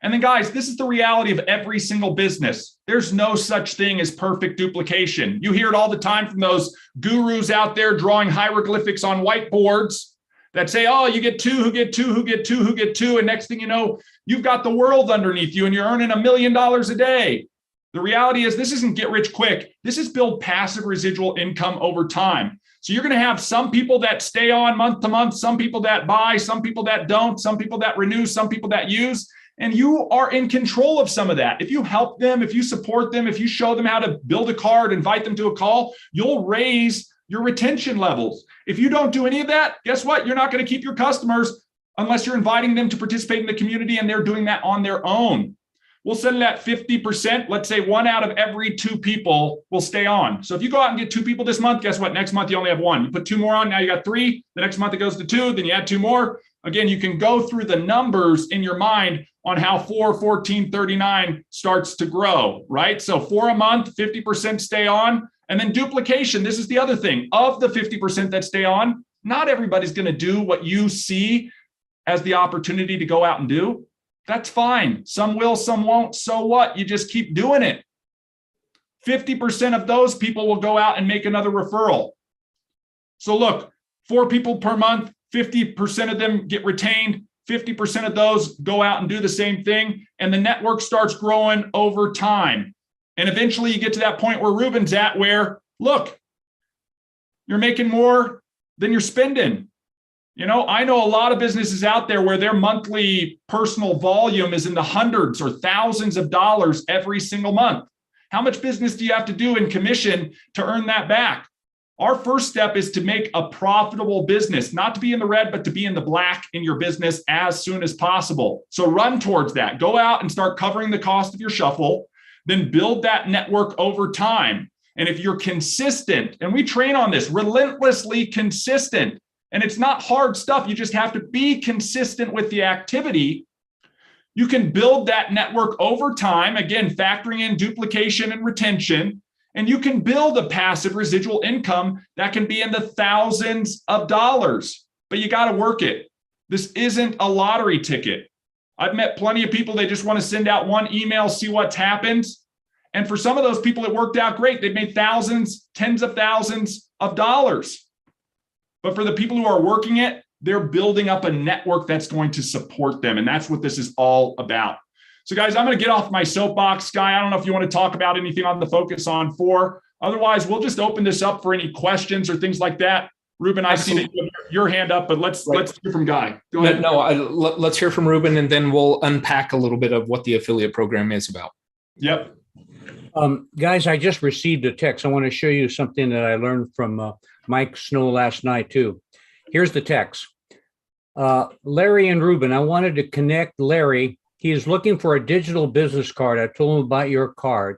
And then guys, this is the reality of every single business. There's no such thing as perfect duplication. You hear it all the time from those gurus out there drawing hieroglyphics on whiteboards that say, oh, you get two, who get two, who get two, who get two. And next thing you know, you've got the world underneath you and you're earning $1 million a day. The reality is this isn't get rich quick. This is build passive residual income over time. So you're going to have some people that stay on month to month, some people that buy, some people that don't, some people that renew, some people that use. And you are in control of some of that. If you help them, if you support them, if you show them how to build a card, invite them to a call, you'll raise your retention levels. If you don't do any of that, guess what? You're not going to keep your customers unless you're inviting them to participate in the community and they're doing that on their own. We'll set it at 50%. Let's say 1 out of every 2 people will stay on. So if you go out and get 2 people this month, guess what? Next month, you only have 1. You put 2 more on, now you got 3. The next month it goes to 2, then you add 2 more. Again, you can go through the numbers in your mind on how 4, 14, 39 starts to grow, right? So 4 a month, 50% stay on. And then duplication, this is the other thing. Of the 50% that stay on, not everybody's going to do what you see as the opportunity to go out and do. That's fine. Some will, some won't. So what? You just keep doing it. 50% of those people will go out and make another referral. So look, 4 people per month, 50% of them get retained. 50% of those go out and do the same thing. And the network starts growing over time. And eventually you get to that point where Ruben's at where, look, you're making more than you're spending. You know, I know a lot of businesses out there where their monthly personal volume is in the hundreds or thousands of dollars every single month. How much business do you have to do in commission to earn that back? Our first step is to make a profitable business, not to be in the red, but to be in the black in your business as soon as possible. So run towards that. Go out and start covering the cost of your shuffle, then build that network over time. And if you're consistent, and we train on this, relentlessly consistent, and it's not hard stuff. You just have to be consistent with the activity. You can build that network over time, again, factoring in duplication and retention, and you can build a passive residual income that can be in the thousands of dollars, but you got to work it. This isn't a lottery ticket. I've met plenty of people, they just want to send out one email, see what's happened. And for some of those people, it worked out great. They've made thousands, tens of thousands of dollars. But for the people who are working it, they're building up a network that's going to support them. And that's what this is all about. So guys, I'm going to get off my soapbox. Sky, I don't know if you want to talk about anything on the Focus on 4. Otherwise, we'll just open this up for any questions or things like that. Ruben, I see that you have your hand up, but let's hear from Guy. Go ahead. Let's hear from Ruben, and then we'll unpack a little bit of what the affiliate program is about. Yep. Guys, I just received a text. I want to show you something that I learned from Mike Snow last night too. Here's the text. Larry and Ruben, I wanted to connect Larry. He is looking for a digital business card. I told him about your card.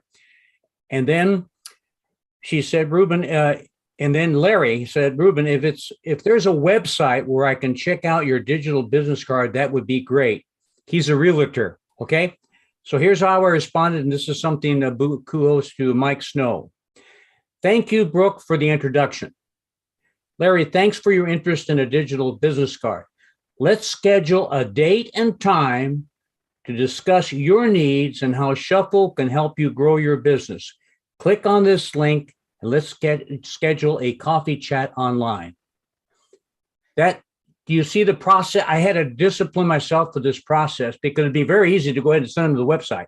And then she said, Ruben, and then Larry said, Ruben, if there's a website where I can check out your digital business card, that would be great. He's a realtor. Okay. So here's how I responded. And this is something kudos to Mike Snow. Thank you, Brooke, for the introduction. Larry, thanks for your interest in a digital business card. Let's schedule a date and time to discuss your needs and how Shuffle can help you grow your business. Click on this link and let's schedule a coffee chat online. Do you see the process? I had to discipline myself for this process because it'd be very easy to go ahead and send them to the website.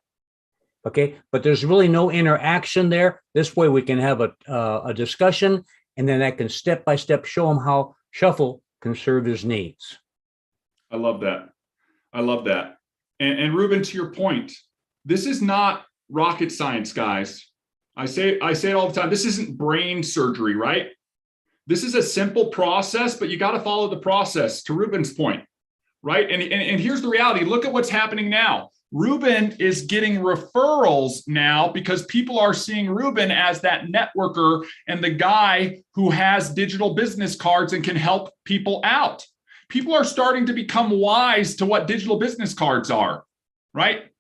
Okay, but there's really no interaction there. This way we can have a discussion, and then I can step by step show him how Shuffle can serve his needs. I love that. I love that. And Ruben, to your point, this is not rocket science, guys. I say it all the time. This isn't brain surgery, right? This is a simple process, but you got to follow the process, to Ruben's point, right? And here's the reality. Look at what's happening now. Ruben is getting referrals now because people are seeing Ruben as that networker and the guy who has digital business cards and can help people out. People are starting to become wise to what digital business cards are, right?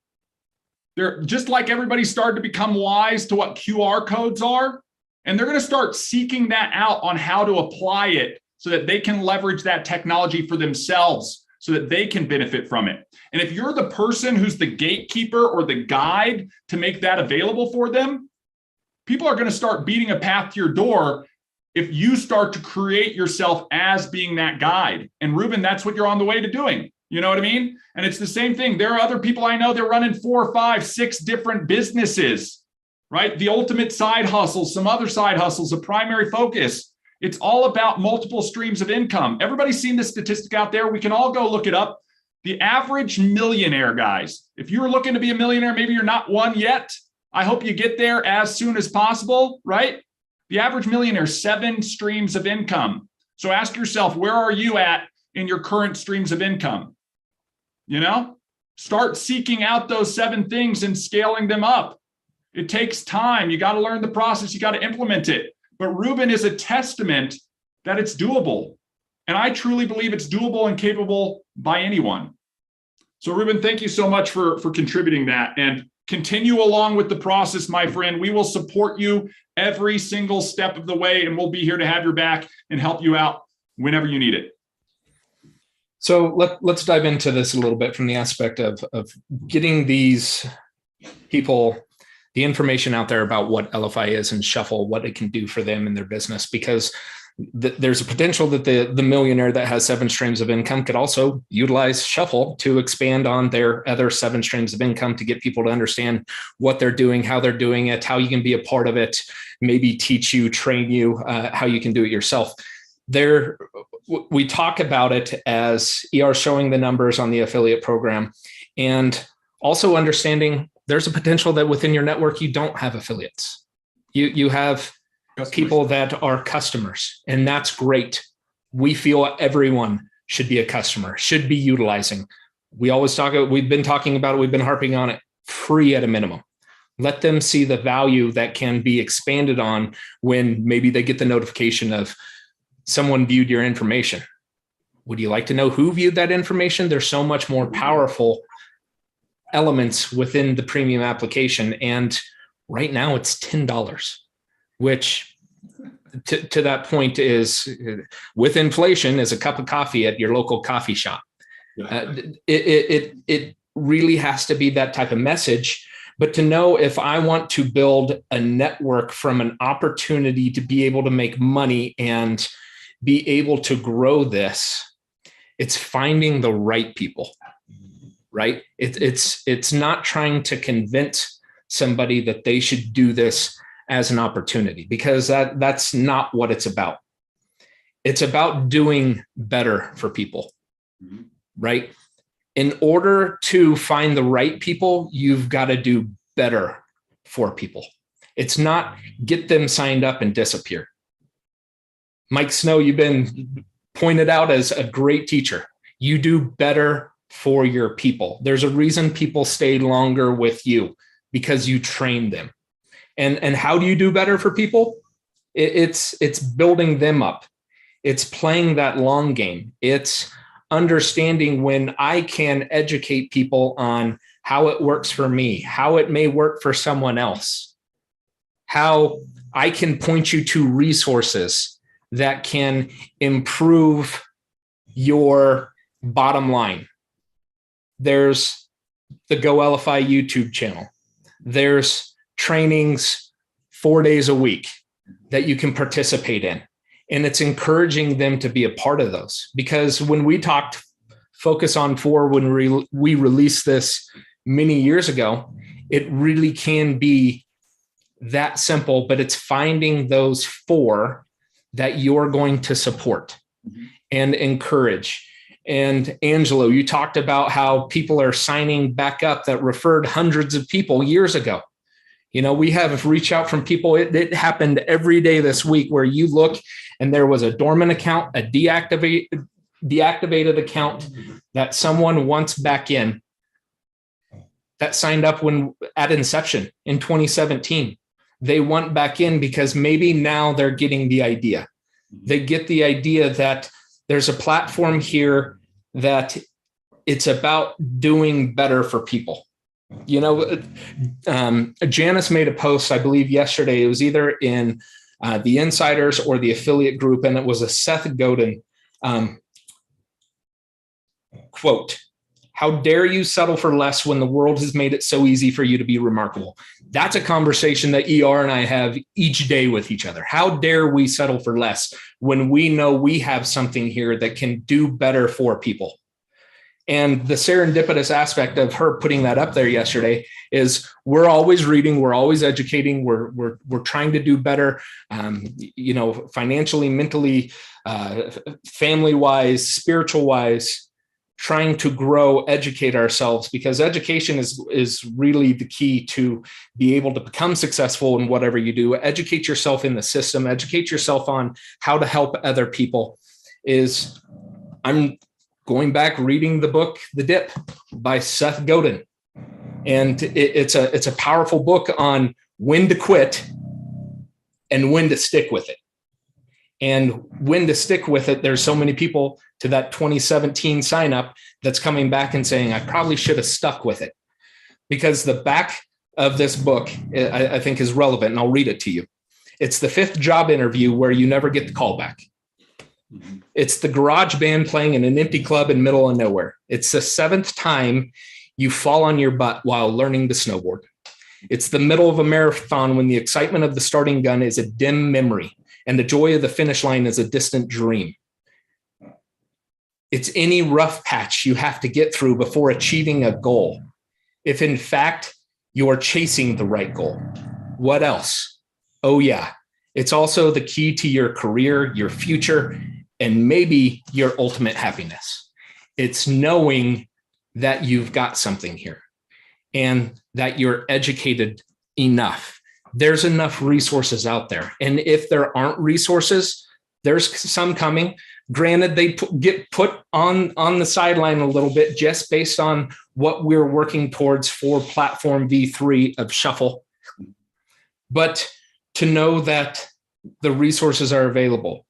They're just like everybody started to become wise to what QR codes are. And they're going to start seeking that out on how to apply it so that they can leverage that technology for themselves. so that they can benefit from it. And if you're the person who's the gatekeeper or the guide to make that available for them, people are going to start beating a path to your door if you start to create yourself as being that guide. And Ruben, that's what you're on the way to doing. You know what I mean? And it's the same thing. There are other people I know, they're running 4, 5, 6 different businesses, right? The ultimate side hustles, some other side hustles, a primary focus. It's all about multiple streams of income. Everybody's seen this statistic out there. We can all go look it up. The average millionaire, guys, if you're looking to be a millionaire, maybe you're not one yet. I hope you get there as soon as possible, right? The average millionaire, 7 streams of income. So ask yourself, where are you at in your current streams of income? You know, start seeking out those 7 things and scaling them up. It takes time. You got to learn the process. You got to implement it. But Ruben is a testament that it's doable. And I truly believe it's doable and capable by anyone. So Ruben, thank you so much for contributing that. And continue along with the process, my friend. We will support you every single step of the way, and we'll be here to have your back and help you out whenever you need it. So let's dive into this a little bit from the aspect of getting these people the information out there about what Elify is and Shuffle, what it can do for them in their business, because there's a potential that the millionaire that has 7 streams of income could also utilize Shuffle to expand on their other 7 streams of income, to get people to understand what they're doing, how they're doing it, how you can be a part of it, maybe teach you, train you, how you can do it yourself. We talk about it as ER showing the numbers on the affiliate program, and also understanding there's a potential that within your network, you don't have affiliates. You have people that are customers, and that's great. We feel everyone should be a customer, should be utilizing. We've been talking about it. We've been harping on it. Free at a minimum. Let them see the value that can be expanded on when maybe they get the notification of someone viewed your information. Would you like to know who viewed that information? There's so much more powerful elements within the premium application. And right now it's $10, which to that point is, with inflation, is a cup of coffee at your local coffee shop. It really has to be that type of message. But to know, if I want to build a network from an opportunity to be able to make money and be able to grow this, it's finding the right people, right? It's not trying to convince somebody that they should do this as an opportunity, because that's not what it's about. It's about doing better for people, right? In order to find the right people, you've got to do better for people. It's not get them signed up and disappear. Mike Snow, you've been pointed out as a great teacher. You do better for your people. There's a reason people stay longer with you, because you train them. And how do you do better for people? It's building them up. It's playing that long game. It's understanding when I can educate people on how it works for me, how it may work for someone else, how I can point you to resources that can improve your bottom line. There's the Go Elify YouTube channel. There's trainings 4 days a week that you can participate in. And it's encouraging them to be a part of those, because when we talked Focus on 4, when we released this many years ago, it really can be that simple, but it's finding those 4 that you're going to support and encourage. And Angelo, you talked about how people are signing back up that referred hundreds of people years ago. You know, we have reach out from people. It happened every day this week, where you look and there was a dormant account, a deactivated account that someone wants back in, that signed up at inception in 2017. They want back in because maybe now they're getting the idea. They get the idea that there's a platform here that it's about doing better for people. You know, Janice made a post, I believe yesterday. It was either in the Insiders or the affiliate group, and it was a Seth Godin quote, "How dare you settle for less when the world has made it so easy for you to be remarkable?" That's a conversation that ER and I have each day with each other. How dare we settle for less when we know we have something here that can do better for people? And the serendipitous aspect of her putting that up there yesterday is we're always reading, we're always educating, we're trying to do better, financially, mentally, family-wise, spiritual-wise, trying to grow, educate ourselves, because education is really the key to be able to become successful in whatever you do. Educate yourself in the system, educate yourself on how to help other people. I'm going back reading the book, The Dip by Seth Godin. And it's a powerful book on when to quit and when to stick with it. And when to stick with it, there's so many people to that 2017 sign up that's coming back and saying, I probably should have stuck with it. Because the back of this book, I think, is relevant, and I'll read it to you. It's the 5th job interview where you never get the call back. It's the garage band playing in an empty club in the middle of nowhere. It's the 7th time you fall on your butt while learning to snowboard. It's the middle of a marathon when the excitement of the starting gun is a dim memory and the joy of the finish line is a distant dream. It's any rough patch you have to get through before achieving a goal. If in fact you are chasing the right goal. What else? Oh yeah, it's also the key to your career, your future, and maybe your ultimate happiness. It's knowing that you've got something here and that you're educated enough. There's enough resources out there. And if there aren't resources, there's some coming. Granted, they get put on the sideline a little bit just based on what we're working towards for platform V3 of Shuffle. But to know that the resources are available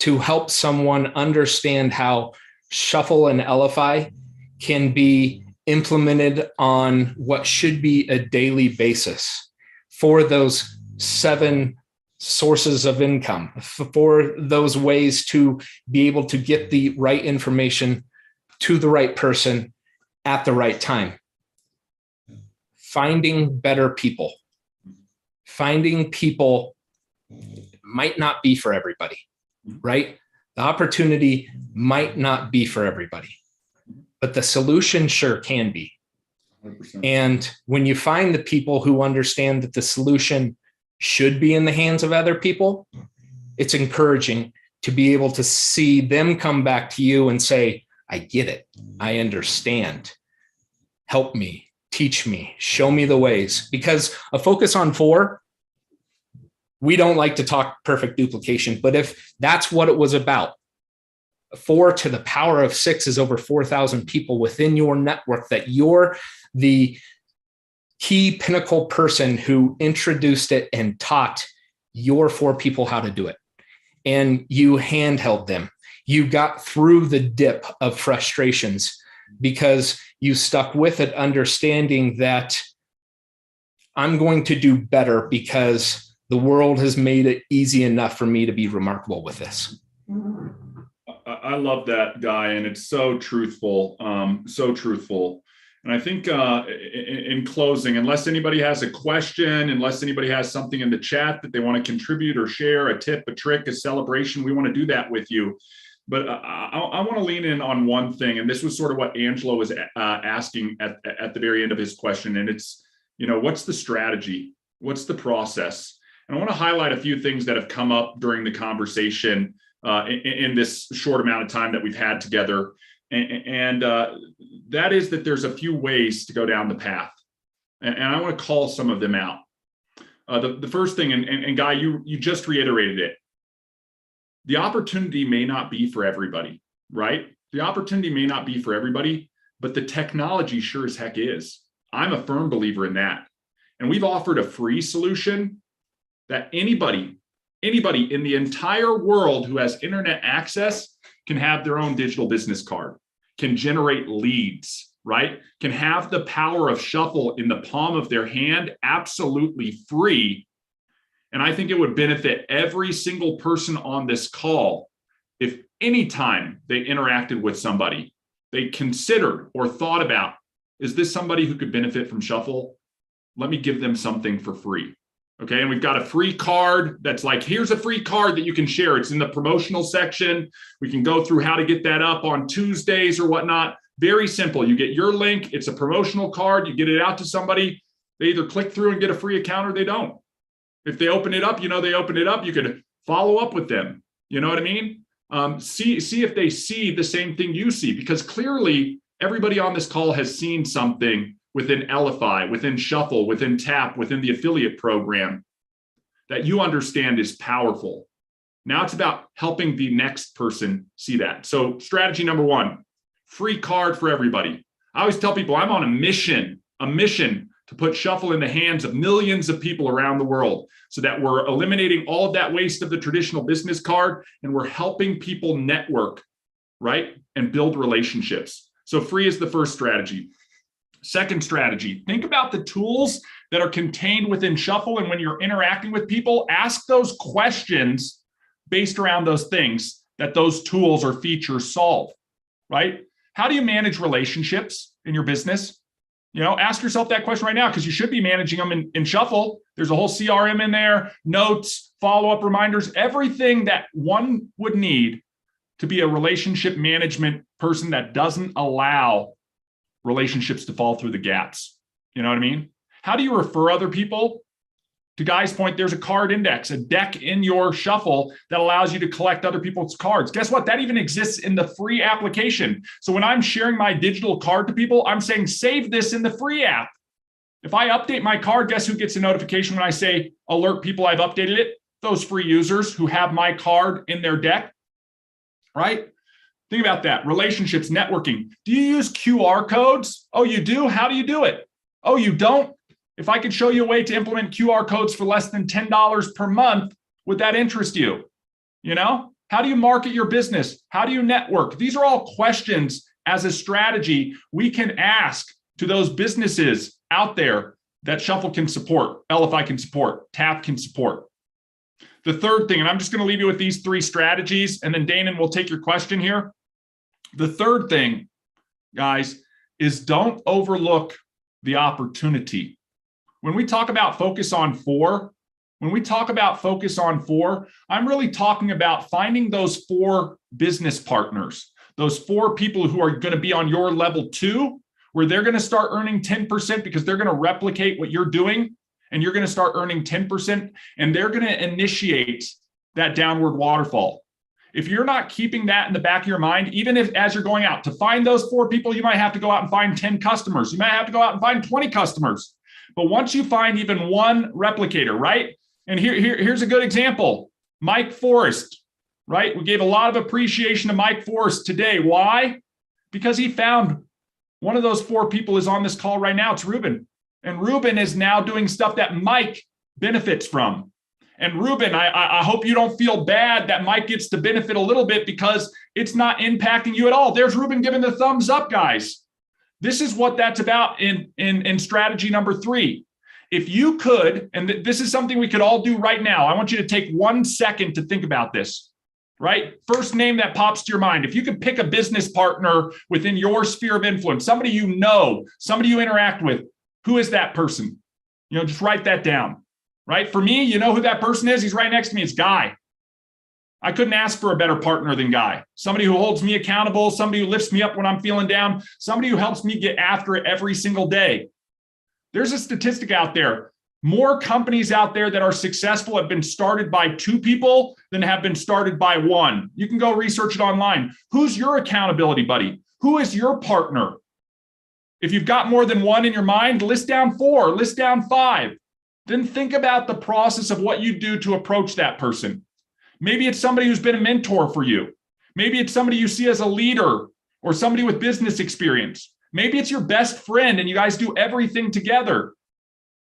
to help someone understand how Shuffle and Elify can be implemented on what should be a daily basis for those 7 sources of income, for those ways to be able to get the right information to the right person at the right time. Finding better people. Finding people might not be for everybody, right? The opportunity might not be for everybody, but the solution sure can be. 100%. And when you find the people who understand that the solution should be in the hands of other people, it's encouraging to be able to see them come back to you and say, I get it. I understand. Help me, teach me, show me the ways. Because a focus on 4, we don't like to talk perfect duplication, but if that's what it was about, 4 to the power of 6 is over 4,000 people within your network that you're the key pinnacle person who introduced it and taught your 4 people how to do it. And you handheld them. You got through the dip of frustrations because you stuck with it, understanding that I'm going to do better because the world has made it easy enough for me to be remarkable with this. I love that, Guy, and it's so truthful, so truthful. And I think in closing, unless anybody has a question, unless anybody has something in the chat that they want to contribute or share, a tip, a trick, a celebration, we want to do that with you. But I want to lean in on one thing, and this was sort of what Angelo was asking at the very end of his question, and it's, what's the strategy? What's the process? And I want to highlight a few things that have come up during the conversation in this short amount of time that we've had together. And that is that there's a few ways to go down the path. And I want to call some of them out. The first thing, and Guy, you just reiterated it. The opportunity may not be for everybody, right? The opportunity may not be for everybody, but the technology sure as heck is. I'm a firm believer in that. And we've offered a free solution that anybody in the entire world who has internet access can have their own digital business card, can generate leads, right? Can have the power of Shuffle in the palm of their hand, absolutely free. And I think it would benefit every single person on this call if anytime they interacted with somebody, they considered or thought about, is this somebody who could benefit from Shuffle? Let me give them something for free. Okay, and we've got a free card that's like, here's a free card that you can share. It's in the promotional section. We can go through how to get that up on Tuesdays or whatnot. Very simple. You get your link. It's a promotional card. You get it out to somebody. They either click through and get a free account or they don't. If they open it up, they open it up. You could follow up with them. You know what I mean? See if they see the same thing you see, because clearly everybody on this call has seen something within Elify, within Shuffle, within Tap, within the affiliate program that you understand is powerful. Now it's about helping the next person see that. So strategy number 1, free card for everybody. I always tell people I'm on a mission to put Shuffle in the hands of millions of people around the world so that we're eliminating all of that waste of the traditional business card and we're helping people network, right? And build relationships. So free is the first strategy. Second strategy, think about the tools that are contained within Shuffle. And when you're interacting with people, ask those questions based around those things that those tools or features solve, right? How do you manage relationships in your business? Ask yourself that question right now, because you should be managing them in Shuffle. There's a whole CRM in there, notes, follow-up reminders, everything that one would need to be a relationship management person that doesn't allow relationships to fall through the gaps. You know what I mean? How do you refer other people? To Guy's point, there's a card index, a deck in your Shuffle that allows you to collect other people's cards. Guess what? That even exists in the free application. So when I'm sharing my digital card to people, I'm saying, save this in the free app. If I update my card, guess who gets a notification when I say, alert people I've updated it? Those free users who have my card in their deck, right? Think about that. Relationships, networking. Do you use QR codes? Oh, you do? How do you do it? Oh, you don't? If I could show you a way to implement QR codes for less than $10 per month, would that interest you? How do you market your business? How do you network? These are all questions as a strategy we can ask to those businesses out there that Shuffle can support, Elify can support, Tap can support. The third thing, and I'm just going to leave you with these 3 strategies, and then Danon will take your question here. The third thing, guys, is don't overlook the opportunity. When we talk about focus on 4, I'm really talking about finding those 4 business partners, those 4 people who are going to be on your level 2, where they're going to start earning 10% because they're going to replicate what you're doing, and you're going to start earning 10%, and they're going to initiate that downward waterfall. If you're not keeping that in the back of your mind, even if as you're going out to find those 4 people, you might have to go out and find 10 customers. You might have to go out and find 20 customers. But once you find even one replicator, right? And here's a good example. Mike Forrest, right? We gave a lot of appreciation to Mike Forrest today. Why? Because he found one of those 4 people is on this call right now. It's Ruben. And Ruben is now doing stuff that Mike benefits from. And Ruben, I hope you don't feel bad that Mike gets to benefit a little bit because it's not impacting you at all. There's Ruben giving the thumbs up, guys. This is what that's about in strategy number 3. If you could, and this is something we could all do right now. I want you to take 1 second to think about this, right? First name that pops to your mind. If you could pick a business partner within your sphere of influence, somebody you know, somebody you interact with, who is that person? Just write that down, right? For me, you know who that person is? He's right next to me. It's Guy. I couldn't ask for a better partner than Guy. Somebody who holds me accountable, somebody who lifts me up when I'm feeling down, somebody who helps me get after it every single day. There's a statistic out there. More companies out there that are successful have been started by 2 people than have been started by 1. You can go research it online. Who's your accountability buddy? Who is your partner? If you've got more than 1 in your mind, list down 4, list down 5. Then think about the process of what you do to approach that person. Maybe it's somebody who's been a mentor for you. Maybe it's somebody you see as a leader or somebody with business experience. Maybe it's your best friend and you guys do everything together.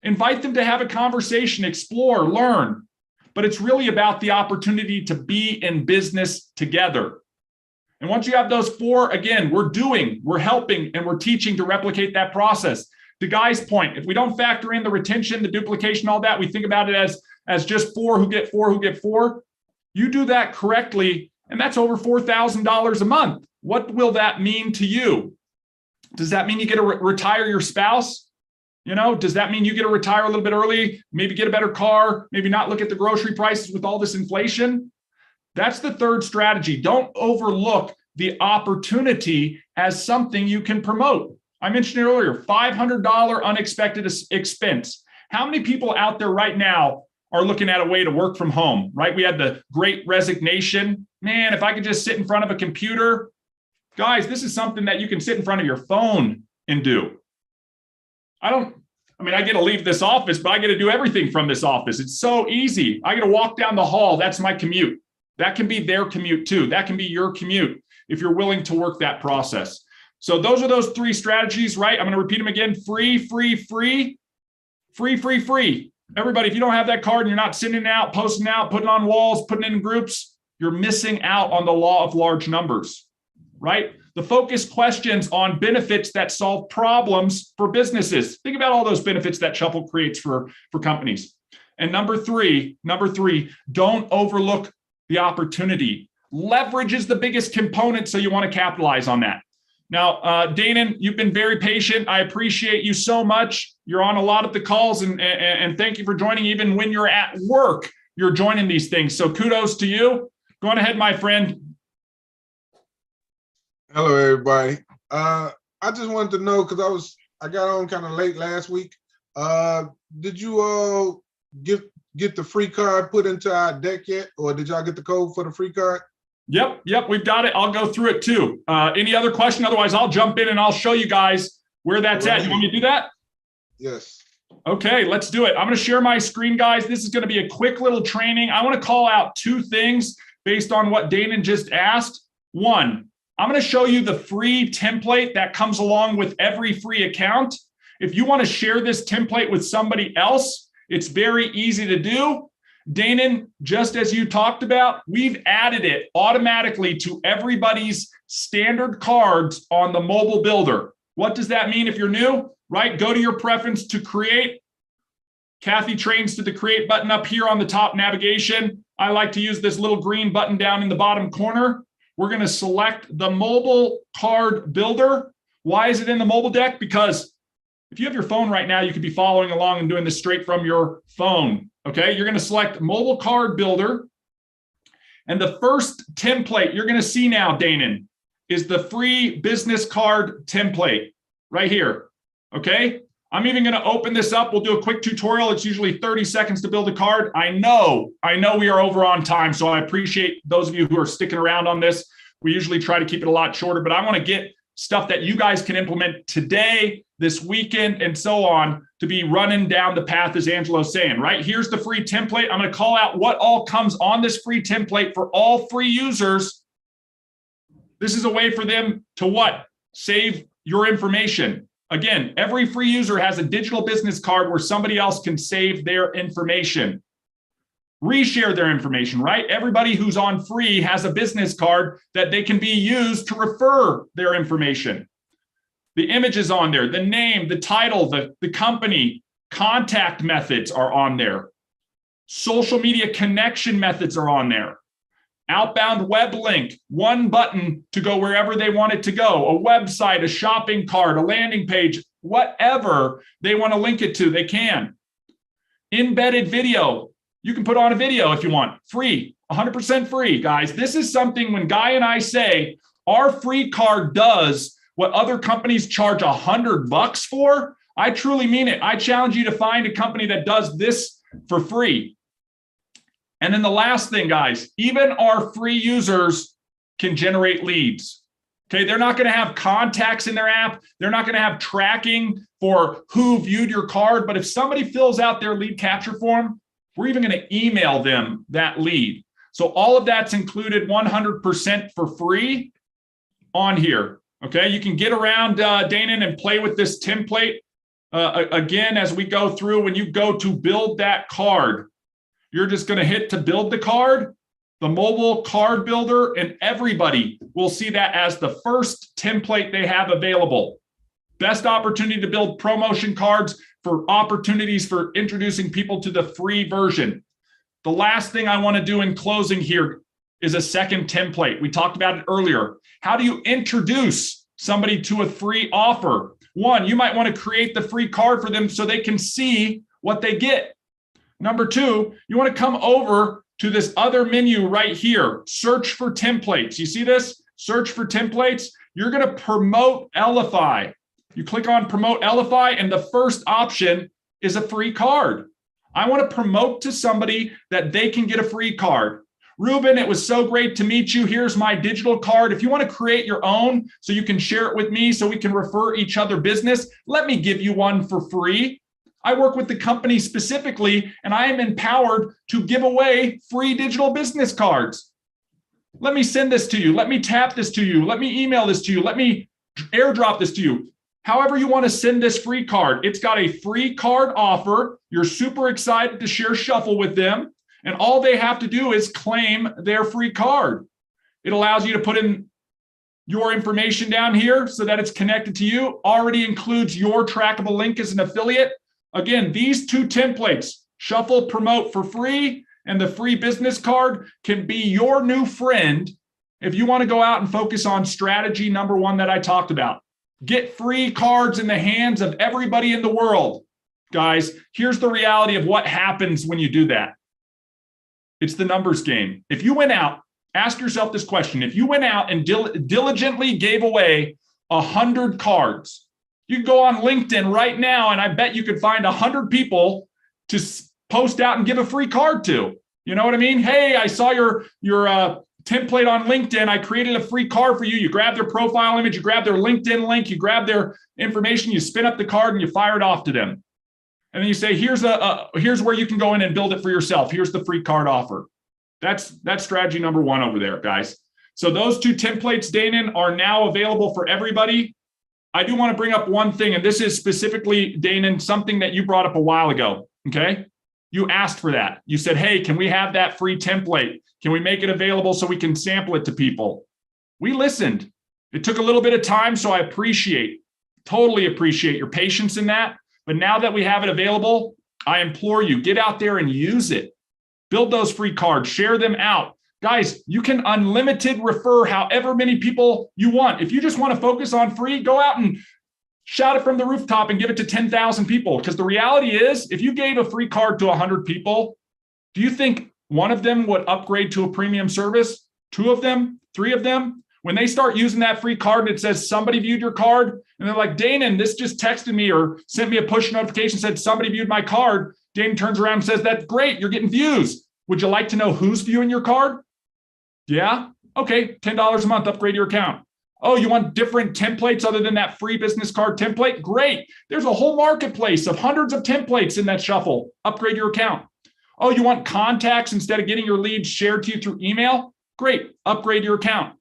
Invite them to have a conversation, explore, learn. But it's really about the opportunity to be in business together. And once you have those 4, again, we're helping, and we're teaching to replicate that process. To Guy's point, if we don't factor in the retention, the duplication, all that, we think about it as just 4 who get 4 who get 4. You do that correctly, and that's over $4,000 a month. What will that mean to you? Does that mean you get to retire your spouse? Does that mean you get to retire a little bit early, maybe get a better car, maybe not look at the grocery prices with all this inflation? That's the third strategy. Don't overlook the opportunity as something you can promote. I mentioned it earlier, $500 unexpected expense. How many people out there right now are looking at a way to work from home, right? We had the great resignation. Man, if I could just sit in front of a computer. Guys, this is something that you can sit in front of your phone and do. I get to leave this office, but I get to do everything from this office. It's so easy. I get to walk down the hall. That's my commute. That can be their commute too. That can be your commute if you're willing to work that process. So those are those three strategies, right? I'm going to repeat them again. Free, free, free, free, free, free. Everybody, if you don't have that card and you're not sending it out, posting out, putting on walls, putting it in groups, you're missing out on the law of large numbers, right? The focus questions on benefits that solve problems for businesses. Think about all those benefits that Shuffle creates for companies. And number three, don't overlook the opportunity. Leverage is the biggest component, so you want to capitalize on that. Now, Danon, you've been very patient. I appreciate you so much. You're on a lot of the calls, and thank you for joining. Even when you're at work, you're joining these things. So kudos to you. Go on ahead, my friend. Hello, everybody. I just wanted to know, because I got on kind of late last week. Did you all get the free card put into our deck yet, or did y'all get the code for the free card? Yep, we've got it. I'll go through it too. Any other question? Otherwise, I'll jump in and I'll show you guys where that's at. You want me to do that? Yes. Okay, let's do it. I'm going to share my screen, guys. This is going to be a quick little training. I want to call out two things based on what Danon just asked. One, I'm going to show you the free template that comes along with every free account. If you want to share this template with somebody else, it's very easy to do. Danon, just as you talked about, we've added it automatically to everybody's standard cards on the mobile builder. What does that mean if you're new? Right? Go to your preference to create. Kathy trains to the create button up here on the top navigation. I like to use this little green button down in the bottom corner. We're going to select the mobile card builder. Why is it in the mobile deck? Because if you have your phone right now, you could be following along and doing this straight from your phone. Okay, you're going to select mobile card builder. And the first template you're going to see now, Danon, is the free business card template right here. Okay, I'm even going to open this up. We'll do a quick tutorial. It's usually 30 seconds to build a card. I know we are over on time, so I appreciate those of you who are sticking around on this. We usually try to keep it a lot shorter, but I want to get stuff that you guys can implement today, this weekend, and so on to be running down the path, as Angelo's saying, right? Here's the free template. I'm going to call out what all comes on this free template for all free users. This is a way for them to what? Save your information. Again, every free user has a digital business card where somebody else can save their information. Reshare their information, right? Everybody who's on free has a business card that they can be used to refer their information. The image is on there, the name, the title, the company, contact methods are on there. Social media connection methods are on there. Outbound web link, one button to go wherever they want it to go, a website, a shopping cart, a landing page, whatever they want to link it to, they can. Embedded video, you can put on a video if you want, free, 100% free, guys. This is something when Guy and I say our free card does what other companies charge $100 for, I truly mean it. I challenge you to find a company that does this for free. And then the last thing, guys, even our free users can generate leads. Okay, they're not going to have contacts in their app. They're not going to have tracking for who viewed your card. But if somebody fills out their lead capture form, we're even going to email them that lead. So all of that's included 100% for free on here. Okay, you can get around Danon and play with this template. Again, as we go through, when you go to build that card, you're just going to hit to build the card, the mobile card builder, and everybody will see that as the first template they have available. Best opportunity to build promotion cards for opportunities for introducing people to the free version. The last thing I want to do in closing here is a second template. We talked about it earlier. How do you introduce somebody to a free offer? One, you might want to create the free card for them so they can see what they get. Number two, you want to come over to this other menu right here, search for templates. You see this? Search for templates. You're going to promote Elify. You click on promote Elify, and the first option is a free card. I want to promote to somebody that they can get a free card. Ruben, it was so great to meet you. Here's my digital card. If you want to create your own so you can share it with me so we can refer each other business, let me give you one for free. I work with the company specifically, and I am empowered to give away free digital business cards. Let me send this to you. Let me tap this to you. Let me email this to you. Let me airdrop this to you. However you want to send this free card, it's got a free card offer. You're super excited to share Shuffle with them. And all they have to do is claim their free card. It allows you to put in your information down here so that it's connected to you, already includes your trackable link as an affiliate. Again, these two templates, Shuffle, promote for free, and the free business card can be your new friend if you want to go out and focus on strategy number one that I talked about. Get free cards in the hands of everybody in the world. Guys, here's the reality of what happens when you do that. It's the numbers game. If you went out, ask yourself this question. If you went out and diligently gave away 100 cards, you can go on LinkedIn right now, and I bet you could find 100 people to post out and give a free card to. You know what I mean? Hey, I saw your template on LinkedIn. I created a free card for you. You grab their profile image, you grab their LinkedIn link, you grab their information, you spin up the card, and you fire it off to them. And then you say, here's where you can go in and build it for yourself. Here's the free card offer. That's strategy number one over there, guys. So those two templates, Danon, are now available for everybody. I do want to bring up one thing, and this is specifically, Danon, something that you brought up a while ago, okay? You asked for that. You said, hey, can we have that free template? Can we make it available so we can sample it to people? We listened. It took a little bit of time, so I totally appreciate your patience in that. But now that we have it available, I implore you, get out there and use it. Build those free cards, share them out. Guys, you can unlimited refer however many people you want. If you just want to focus on free, go out and shout it from the rooftop and give it to 10,000 people. Because the reality is, if you gave a free card to 100 people, do you think one of them would upgrade to a premium service? 2 of them? 3 of them? When they start using that free card and it says somebody viewed your card, and they're like, Danon, this just texted me or sent me a push notification, said somebody viewed my card. Danon turns around and says, that's great, you're getting views. Would you like to know who's viewing your card? Yeah? Okay, $10 a month, upgrade your account. Oh, you want different templates other than that free business card template? Great. There's a whole marketplace of hundreds of templates in that Shuffle. Upgrade your account. Oh, you want contacts instead of getting your leads shared to you through email? Great. Upgrade your account.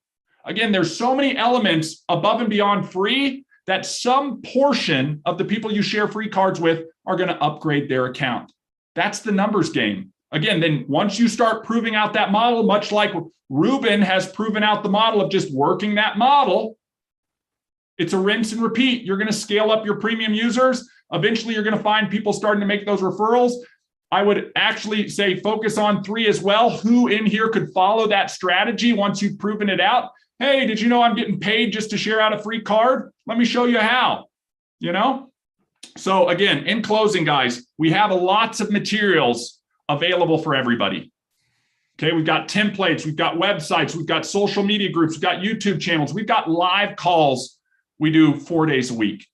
Again, there's so many elements above and beyond free that some portion of the people you share free cards with are going to upgrade their account. That's the numbers game. Again, then once you start proving out that model, much like Ruben has proven out the model of just working that model, it's a rinse and repeat. You're going to scale up your premium users. Eventually, you're going to find people starting to make those referrals. I would actually say focus on 3 as well. Who in here could follow that strategy once you've proven it out? Hey, did you know I'm getting paid just to share out a free card? Let me show you how, you know? So again, in closing, guys, we have lots of materials available for everybody. Okay, we've got templates, we've got websites, we've got social media groups, we've got YouTube channels, we've got live calls we do 4 days a week.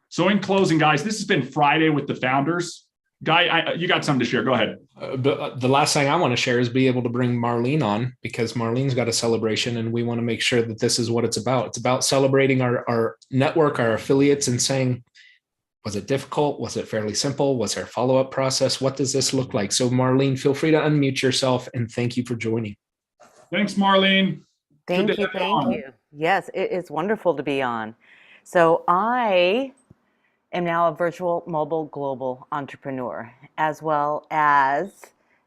So in closing, guys, this has been Friday with the Founders. Guy, you got something to share. Go ahead. The last thing I want to share is be able to bring Marlene on, because Marlene's got a celebration and we want to make sure that this is what it's about. It's about celebrating our network, our affiliates, and saying, was it difficult? Was it fairly simple? Was there a follow-up process? What does this look like? So Marlene, feel free to unmute yourself, and thank you for joining. Thanks, Marlene. Thank you. Yes, it is wonderful to be on. So I am now a virtual mobile global entrepreneur, as well as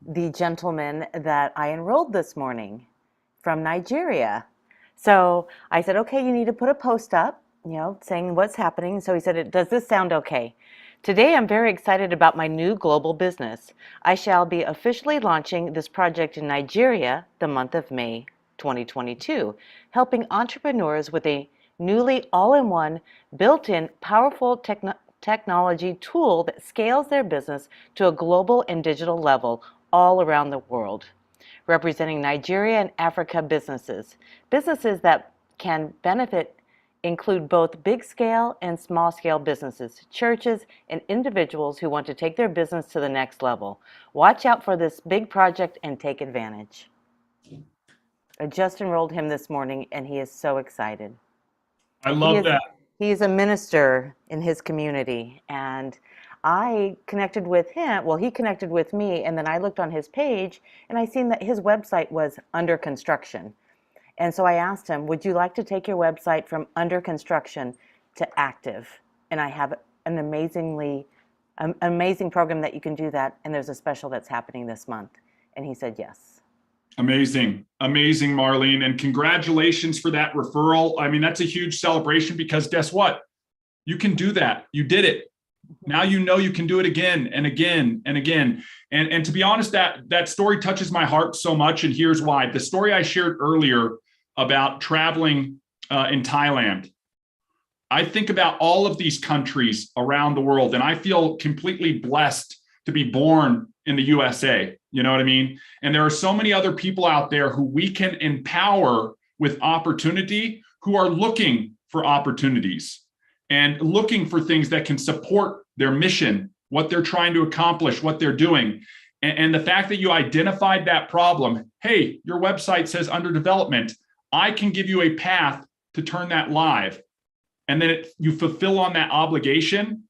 the gentleman that I enrolled this morning from Nigeria. So I said, okay, you need to put a post up, saying what's happening. So he said, does this sound okay? Today, I'm very excited about my new global business. I shall be officially launching this project in Nigeria the month of May 2022, helping entrepreneurs with a newly all-in-one, built-in, powerful technology tool that scales their business to a global and digital level all around the world, representing Nigeria and Africa businesses. Businesses that can benefit include both big scale and small scale businesses, churches, and individuals who want to take their business to the next level. Watch out for this big project and take advantage. I just enrolled him this morning and he is so excited. I love that. He's a minister in his community, and I connected with him. Well, he connected with me, and then I looked on his page and I seen that his website was under construction. And so I asked him, would you like to take your website from under construction to active? And I have an amazing program that you can do that. And there's a special that's happening this month. And he said, yes. Amazing. Amazing, Marlene. And congratulations for that referral. I mean, that's a huge celebration because guess what? You can do that. You did it. Now you know you can do it again and again and again. And to be honest, that story touches my heart so much. And here's why. The story I shared earlier about traveling in Thailand. I think about all of these countries around the world, and I feel completely blessed to be born in the USA. You know what I mean? And there are so many other people out there who we can empower with opportunity, who are looking for opportunities and looking for things that can support their mission, what they're trying to accomplish, what they're doing. And the fact that you identified that problem, hey, your website says under development, I can give you a path to turn that live. And then you fulfill on that obligation.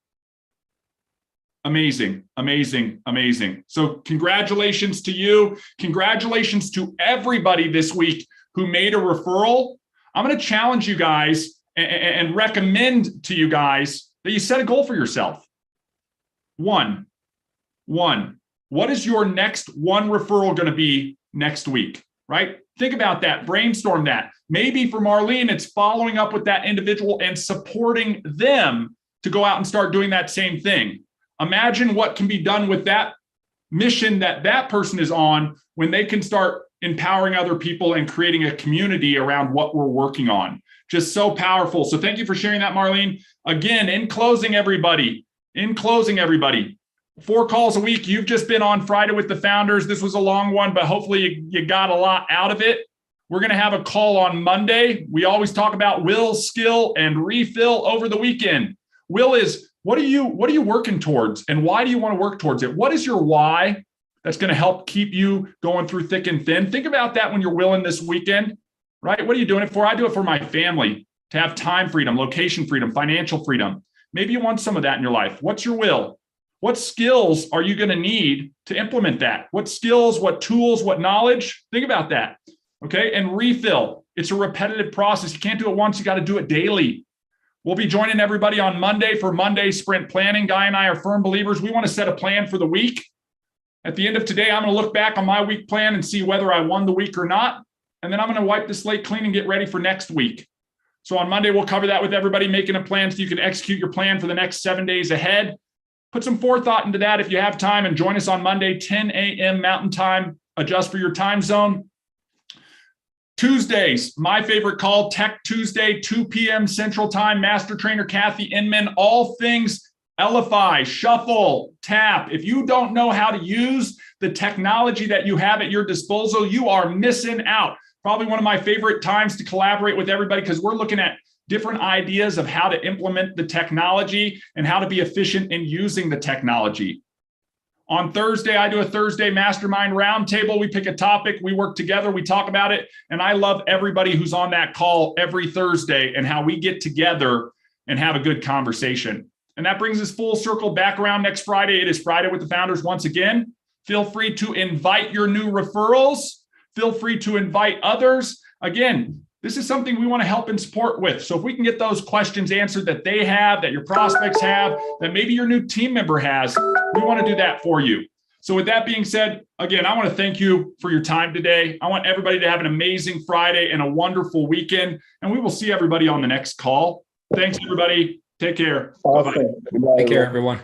Amazing, amazing, amazing. So congratulations to you. Congratulations to everybody this week who made a referral. I'm going to challenge you guys and recommend to you guys that you set a goal for yourself. One, what is your next one referral going to be next week, right? Think about that, brainstorm that. Maybe for Marlene, it's following up with that individual and supporting them to go out and start doing that same thing. Imagine what can be done with that mission that person is on when they can start empowering other people and creating a community around what we're working on. Just so powerful. So thank you for sharing that, Marlene. Again, in closing, everybody, 4 calls a week. You've just been on Friday with the Founders. This was a long one, but hopefully you got a lot out of it. We're going to have a call on Monday. We always talk about will, skill, and refill over the weekend. Will is, what are you working towards, and why do you want to work towards it? What is your why that's going to help keep you going through thick and thin? Think about that when you're willing this weekend, right? What are you doing it for? I do it for my family, to have time freedom, location freedom, financial freedom. Maybe you want some of that in your life. What's your will? What skills are you going to need to implement that? What skills, what tools, what knowledge? Think about that. Okay. And refill. It's a repetitive process. You can't do it once. You got to do it daily. We'll be joining everybody on Monday for Monday Sprint Planning. Guy and I are firm believers. We want to set a plan for the week. At the end of today, I'm going to look back on my week plan and see whether I won the week or not. And then I'm going to wipe the slate clean and get ready for next week. So on Monday, we'll cover that with everybody, making a plan so you can execute your plan for the next 7 days ahead. Put some forethought into that if you have time, and join us on Monday, 10 a.m. Mountain Time. Adjust for your time zone. Tuesdays, my favorite call, Tech Tuesday, 2 p.m. Central Time. Master Trainer Kathy Inman, all things Elify, Shuffle, Tap. If you don't know how to use the technology that you have at your disposal, you are missing out. Probably one of my favorite times to collaborate with everybody, because we're looking at different ideas of how to implement the technology and how to be efficient in using the technology. On Thursday, I do a Thursday Mastermind Roundtable. We pick a topic, we work together, we talk about it. And I love everybody who's on that call every Thursday and how we get together and have a good conversation. And that brings us full circle back around next Friday. It is Friday with the Founders once again. Feel free to invite your new referrals. Feel free to invite others. Again, this is something we want to help and support with. So if we can get those questions answered that they have, that your prospects have, that maybe your new team member has, we want to do that for you. So with that being said, again, I want to thank you for your time today. I want everybody to have an amazing Friday and a wonderful weekend. And we will see everybody on the next call. Thanks, everybody. Take care. Awesome. Take care, everyone.